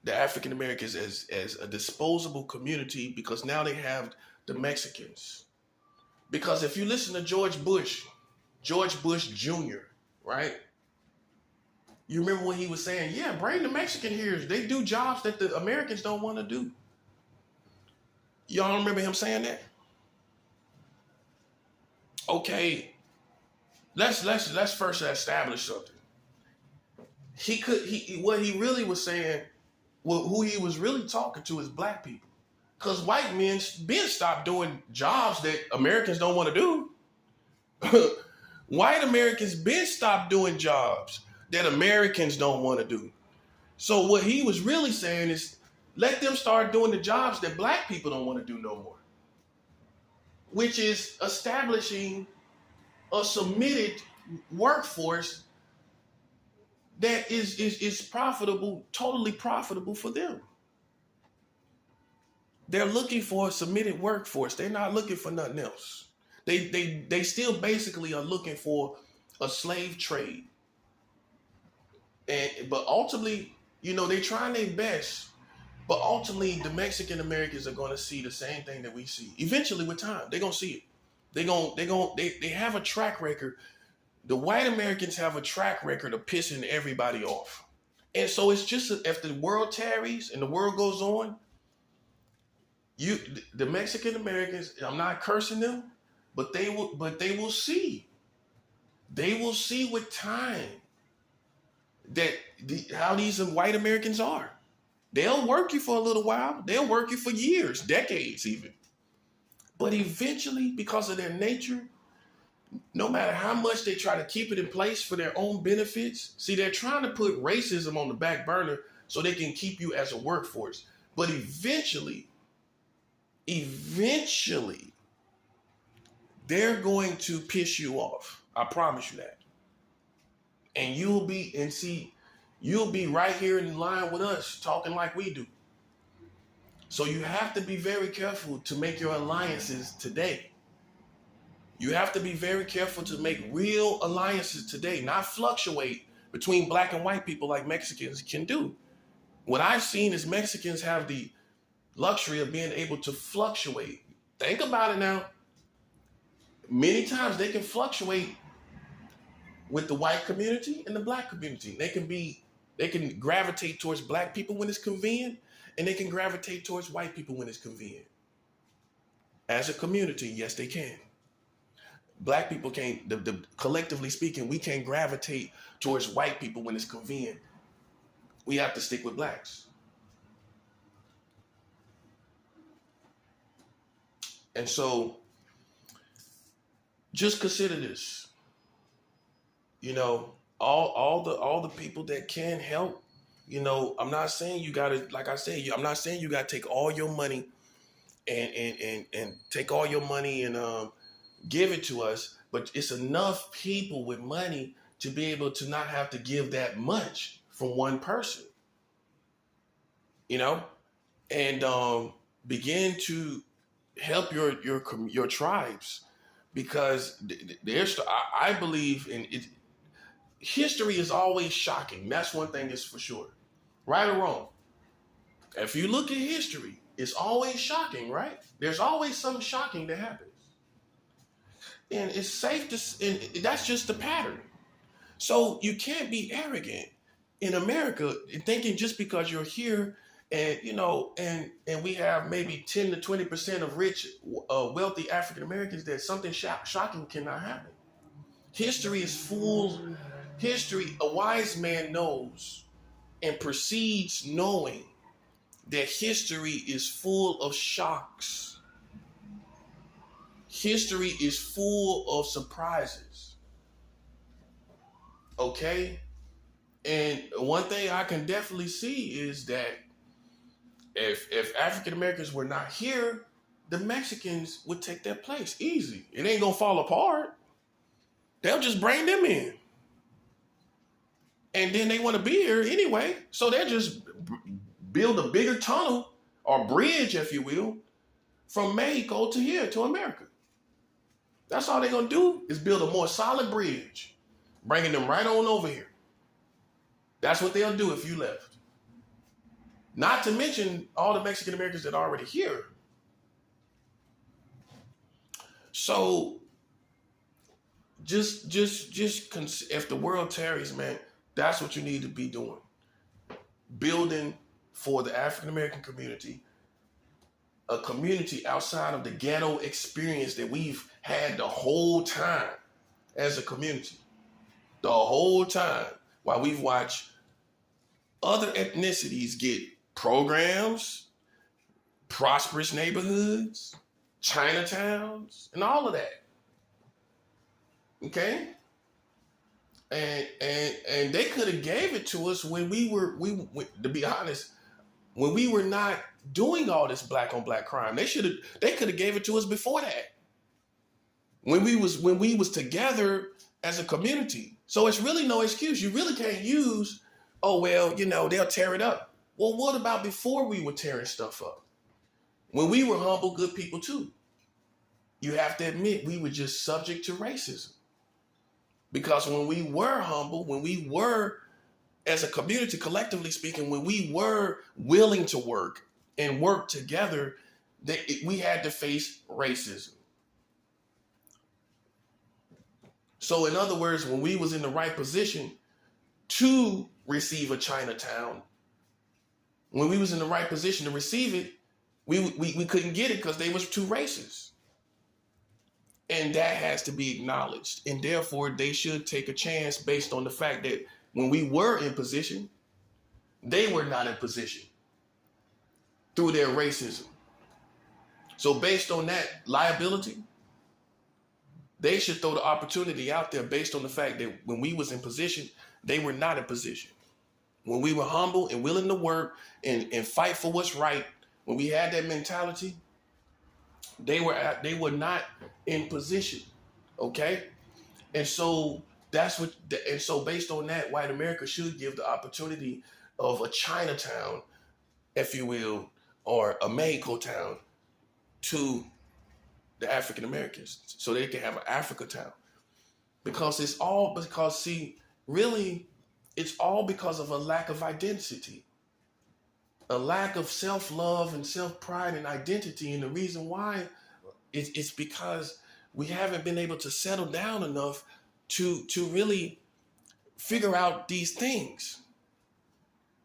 S2: the African Americans as a disposable community because now they have the Mexicans. Because if you listen to George Bush Jr., right? You remember when he was saying, yeah, bring the Mexican here. They do jobs that the Americans don't want to do. Y'all remember him saying that? Okay, let's first establish something. What he really was saying, well, who he was really talking to is black people. Because white men been stopped doing jobs that Americans don't want to do. White Americans been stopped doing jobs that Americans don't want to do. So what he was really saying is, let them start doing the jobs that black people don't want to do no more. Which is establishing a submitted workforce that is profitable, totally profitable for them. They're looking for a submitted workforce. They're not looking for nothing else. They still basically are looking for a slave trade. But ultimately, they're trying their best. But ultimately, the Mexican Americans are going to see the same thing that we see. Eventually, with time, they're going to see it. They have a track record. The white Americans have a track record of pissing everybody off. And so it's just, if the world tarries and the world goes on, the Mexican Americans, I'm not cursing them, but they will see. They will see with time that how these white Americans are. They'll work you for a little while. They'll work you for years, decades even. But eventually, because of their nature, no matter how much they try to keep it in place for their own benefits, see, they're trying to put racism on the back burner so they can keep you as a workforce. But eventually, they're going to piss you off. I promise you that. And you'll be right here in line with us talking like we do. So you have to be very careful to make your alliances today. You have to be very careful to make real alliances today, not fluctuate between black and white people like Mexicans can do. What I've seen is Mexicans have the luxury of being able to fluctuate. Think about it now. Many times they can fluctuate with the white community and the black community. They can gravitate towards black people when it's convenient, and they can gravitate towards white people when it's convenient. As a community, yes, they can. Black people can't, collectively speaking, we can't gravitate towards white people when it's convenient. We have to stick with blacks. And so, just consider this. All the people that can help. I'm not saying you gotta, like I said, I'm not saying you gotta take all your money and take all your money and give it to us, but it's enough people with money to be able to not have to give that much from one person. And begin to help your tribes, because I believe in it. History is always shocking. That's one thing that's for sure. Right or wrong? If you look at history, it's always shocking, right? There's always something shocking that happens. And it's safe and that's just the pattern. So you can't be arrogant in America thinking just because you're here and we have maybe 10 to 20% of rich, wealthy African Americans that something shocking cannot happen. History is full. A wise man knows and proceeds knowing that history is full of shocks. History is full of surprises. Okay? And one thing I can definitely see is that if African Americans were not here, the Mexicans would take their place easy. It ain't gonna fall apart. They'll just bring them in. And then they want to be here anyway. So they'll just build a bigger tunnel or bridge, if you will, from Mexico to here, to America. That's all they're going to do is build a more solid bridge, bringing them right on over here. That's what they'll do if you left. Not to mention all the Mexican Americans that are already here. So just if the world tarries, man, that's what you need to be doing. Building for the African American community, a community outside of the ghetto experience that we've had the whole time as a community. The whole time while we've watched other ethnicities get programs, prosperous neighborhoods, Chinatowns, and all of that. Okay? And they could have gave it to us when we to be honest, when we were not doing all this black on black crime. They could have gave it to us before that. When we was together as a community. So it's really no excuse. You really can't use, oh well, they'll tear it up. Well, what about before we were tearing stuff up? When we were humble, good people too. You have to admit we were just subject to racism. Because when we were humble, when we were, as a community, collectively speaking, when we were willing to work and work together, we had to face racism. So in other words, when we was in the right position to receive a Chinatown, when we was in the right position to receive it, we couldn't get it because they was too racist. And that has to be acknowledged. And therefore, they should take a chance based on the fact that when we were in position, they were not in position through their racism. So based on that liability, they should throw the opportunity out there based on the fact that when we was in position, they were not in position. When we were humble and willing to work and fight for what's right, when we had that mentality, they were not in position, okay? And so so based on that, white America should give the opportunity of a Chinatown, if you will, or a Mexico town to the African Americans, so they can have an Africa town. Because it's all because of a lack of identity. A lack of self-love and self-pride and identity. And the reason why it's because we haven't been able to settle down enough to really figure out these things.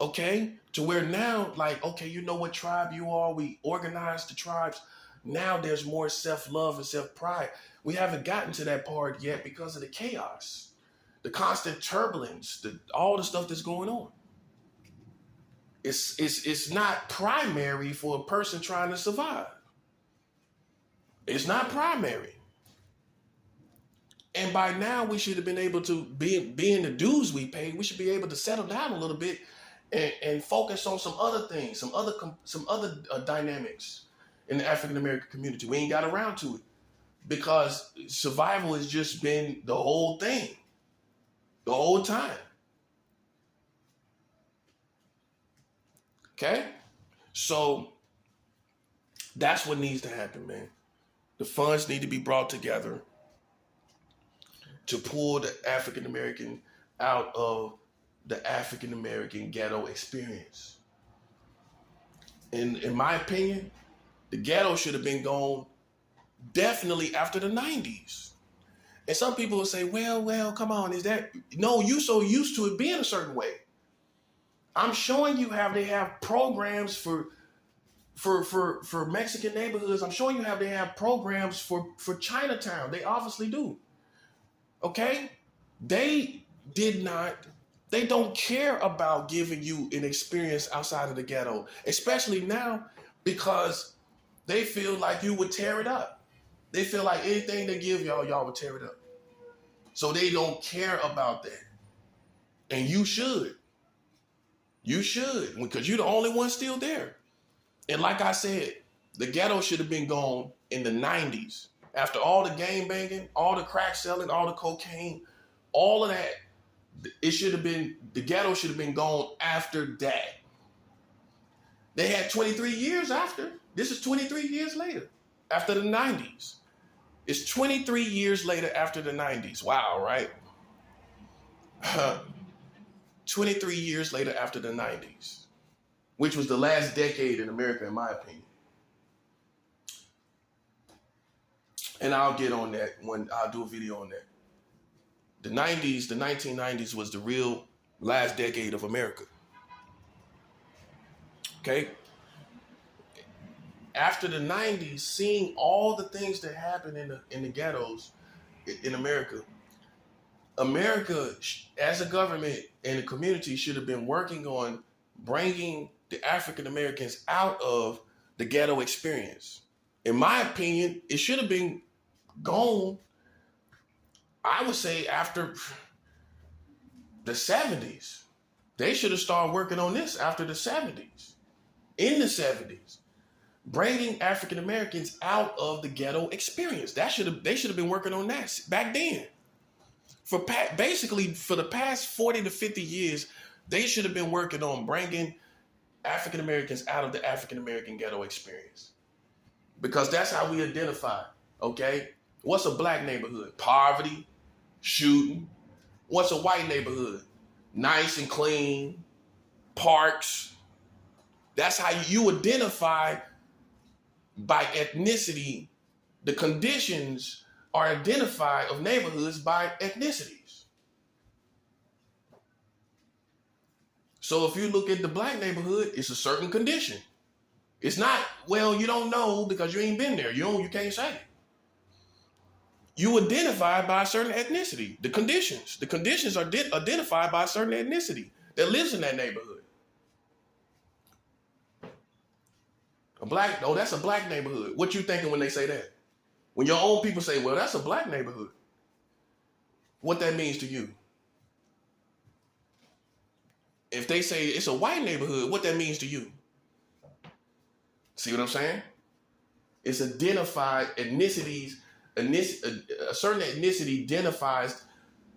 S2: Okay? To where now, okay, you know what tribe you are. We organized the tribes. Now there's more self-love and self-pride. We haven't gotten to that part yet because of the chaos, the constant turbulence, all the stuff that's going on. It's not primary for a person trying to survive. It's not primary. And by now we should have been able to, being the dues we paid, we should be able to settle down a little bit and focus on some other things, some other dynamics in the African American community. We ain't got around to it because survival has just been the whole thing, the whole time. Okay? So that's what needs to happen, man. The funds need to be brought together to pull the African American out of the African American ghetto experience. In my opinion, the ghetto should have been gone definitely after the 90s. And some people will say, well, come on, is that? No, you so used to it being a certain way. I'm showing you how they have programs for Mexican neighborhoods. I'm showing you how they have programs for Chinatown. They obviously do. Okay? They don't care about giving you an experience outside of the ghetto, especially now because they feel like you would tear it up. They feel like anything they give y'all would tear it up. So they don't care about that. And you should. You should, because you're the only one still there. And like I said, the ghetto should have been gone in the 90s After all the gang banging, all the crack selling, all the cocaine, all of that, it should have been, the ghetto should have been gone after that. They had 23 years after. This is 23 years later, after the 90s. It's 23 years later after the 90s. Wow, right? 23 years later after the 90s, which was the last decade in America, in my opinion. And I'll get on that when I'll do a video on that. The 90s, the 1990s was the real last decade of America. Okay? After the 90s, seeing all the things that happened in the ghettos in America, America as a government and a community should have been working on bringing the African Americans out of the ghetto experience. In my opinion, it should have been gone, I would say, after the 70s. They should have started working on this after the 70s. In the 70s. Bringing African Americans out of the ghetto experience. They should have been working on that back then. Basically, for the past 40 to 50 years, they should have been working on bringing African Americans out of the African American ghetto experience. Because that's how we identify, okay? What's a black neighborhood? Poverty, shooting. What's a white neighborhood? Nice and clean, parks. That's how you identify by ethnicity. The conditions are identified of neighborhoods by ethnicities. So if you look at the black neighborhood, it's a certain condition. It's not, well, you don't know because you ain't been there. You can't say. You identify by a certain ethnicity. The conditions are identified by a certain ethnicity that lives in that neighborhood. That's a black neighborhood. What you thinking when they say that? When your own people say, well, that's a black neighborhood. What that means to you? If they say it's a white neighborhood, what that means to you? See what I'm saying? It's identified ethnicities. A certain ethnicity identifies,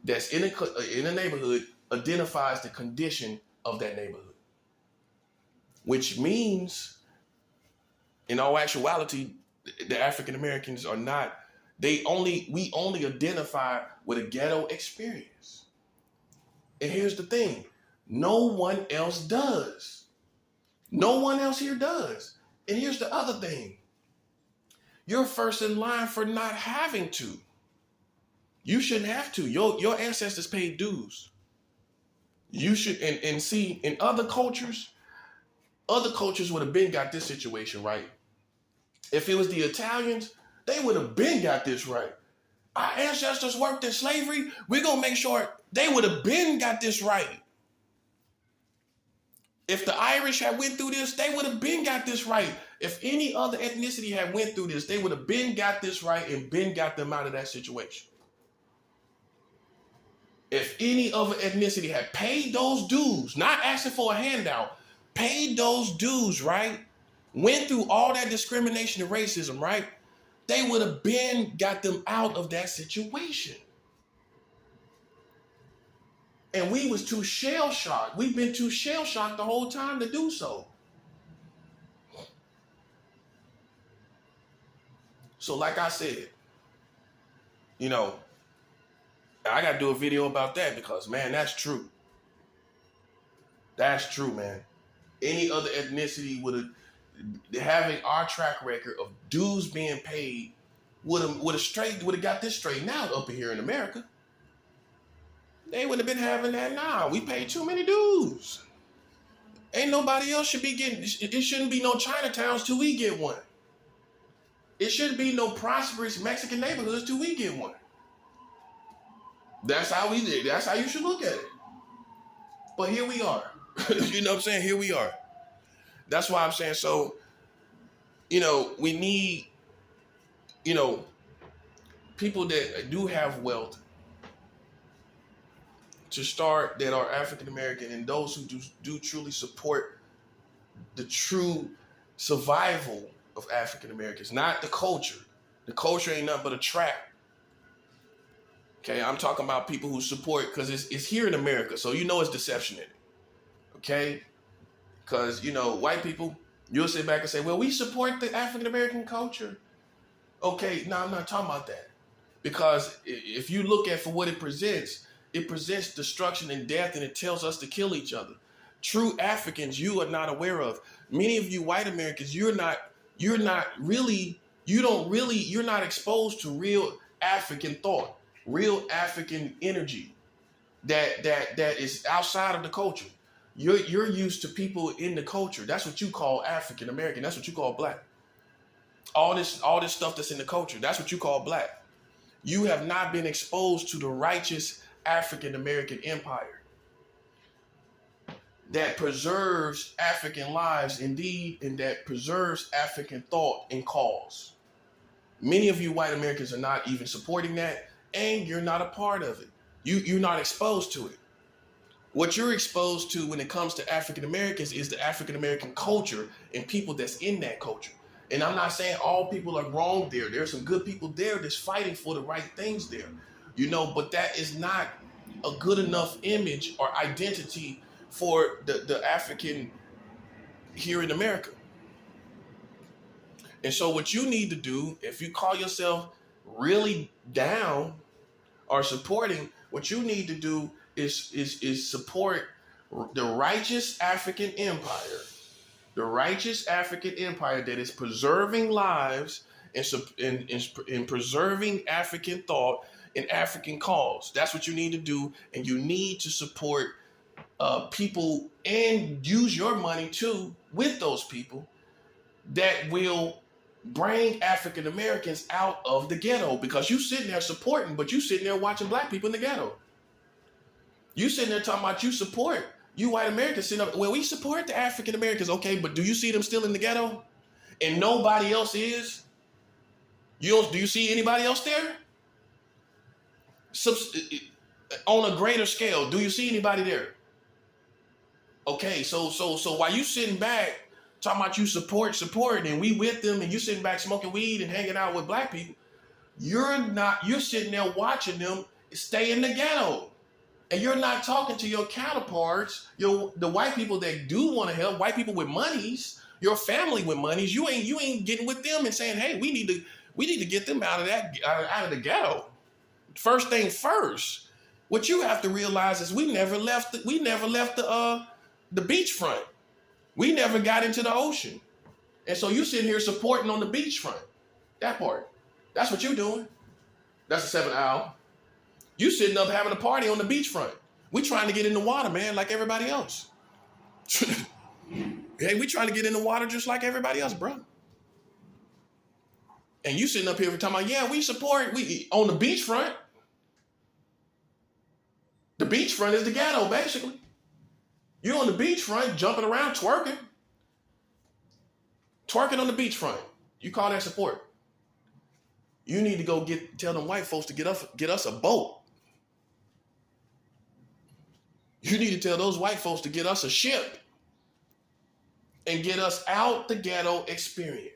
S2: that's in a neighborhood, identifies the condition of that neighborhood. Which means, in all actuality, the African Americans are not, we only identify with a ghetto experience. And here's the thing, no one else does. No one else here does. And here's the other thing. You're first in line for not having to. You shouldn't have to. Your ancestors paid dues. You should, and see, in other cultures would have been got this situation right. If it was the Italians, they would have been got this right. Our ancestors worked in slavery. We're going to make sure they would have been got this right. If the Irish had went through this, they would have been got this right. If any other ethnicity had went through this, they would have been got this right and been got them out of that situation. If any other ethnicity had paid those dues, not asking for a handout, paid those dues, right? Went through all that discrimination and racism, right? They would have been got them out of that situation. And we was too shell-shocked. We've been too shell-shocked the whole time to do so. So like I said, I got to do a video about that because, man, that's true. That's true, man. Any other ethnicity would have, having our track record of dues being paid, would have got this straightened out up here in America. They wouldn't have been having that now. We paid too many dues. Ain't nobody else should be getting, it shouldn't be no Chinatowns till we get one. It shouldn't be no prosperous Mexican neighborhoods till we get one. That's how you should look at it. But here we are. You know what I'm saying? Here we are. That's why I'm saying, so, we need, people that do have wealth to start, that are African American, and those who do truly support the true survival of African Americans, not the culture, The culture ain't nothing but a trap. Okay, I'm talking about people who support, because it's here in America, so you know it's deception in it. Okay, because white people, you'll sit back and say, well, we support the African American culture. Okay, no, I'm not talking about that, because if you look at for what it presents destruction and death, and it tells us to kill each other. True Africans, you are not aware of. Many of you white Americans, you're not exposed to real African thought, real African energy that is outside of the culture. You're used to people in the culture. That's what you call African American. That's what you call black. All this stuff that's in the culture, that's what you call black. You have not been exposed to the righteous African American empire that preserves African lives indeed, and that preserves African thought and cause. Many of you white Americans are not even supporting that, and you're not a part of it. You're not exposed to it. What you're exposed to when it comes to African Americans is the African American culture and people that's in that culture. And I'm not saying all people are wrong there. There's some good people there that's fighting for the right things there, but that is not a good enough image or identity for the African here in America. And so what you need to do, if you call yourself really down or supporting, what you need to do is support the righteous African empire. The righteous African empire that is preserving lives and preserving African thought and African cause. That's what you need to do. And you need to support people and use your money too with those people that will bring African Americans out of the ghetto, because you sitting there supporting, but you sitting there watching black people in the ghetto. You sitting there talking about you support. You white Americans sitting up, well, we support the African Americans. Okay, but do you see them still in the ghetto? And nobody else is? Do you see anybody else there? On a greater scale, do you see anybody there? Okay, so while you sitting back talking about you support, and we with them, and you sitting back smoking weed and hanging out with black people, you're sitting there watching them stay in the ghetto. And you're not talking to your counterparts, the white people that do want to help, white people with monies, your family with monies. You ain't getting with them and saying, hey, we need to get them out of the ghetto. First thing first. What you have to realize is we never left the beachfront. We never got into the ocean. And so you sitting here supporting on the beachfront. That part. That's what you're doing. That's the 7th hour. You sitting up having a party on the beachfront. We trying to get in the water, man, like everybody else. Hey, we trying to get in the water just like everybody else, bro. And you sitting up here talking about, yeah, we support, we on the beachfront. The beachfront is the ghetto, basically. You're on the beachfront, jumping around, twerking. Twerking on the beachfront. You call that support? You need to go tell them white folks to get us a boat. You need to tell those white folks to get us a ship and get us out the ghetto experience.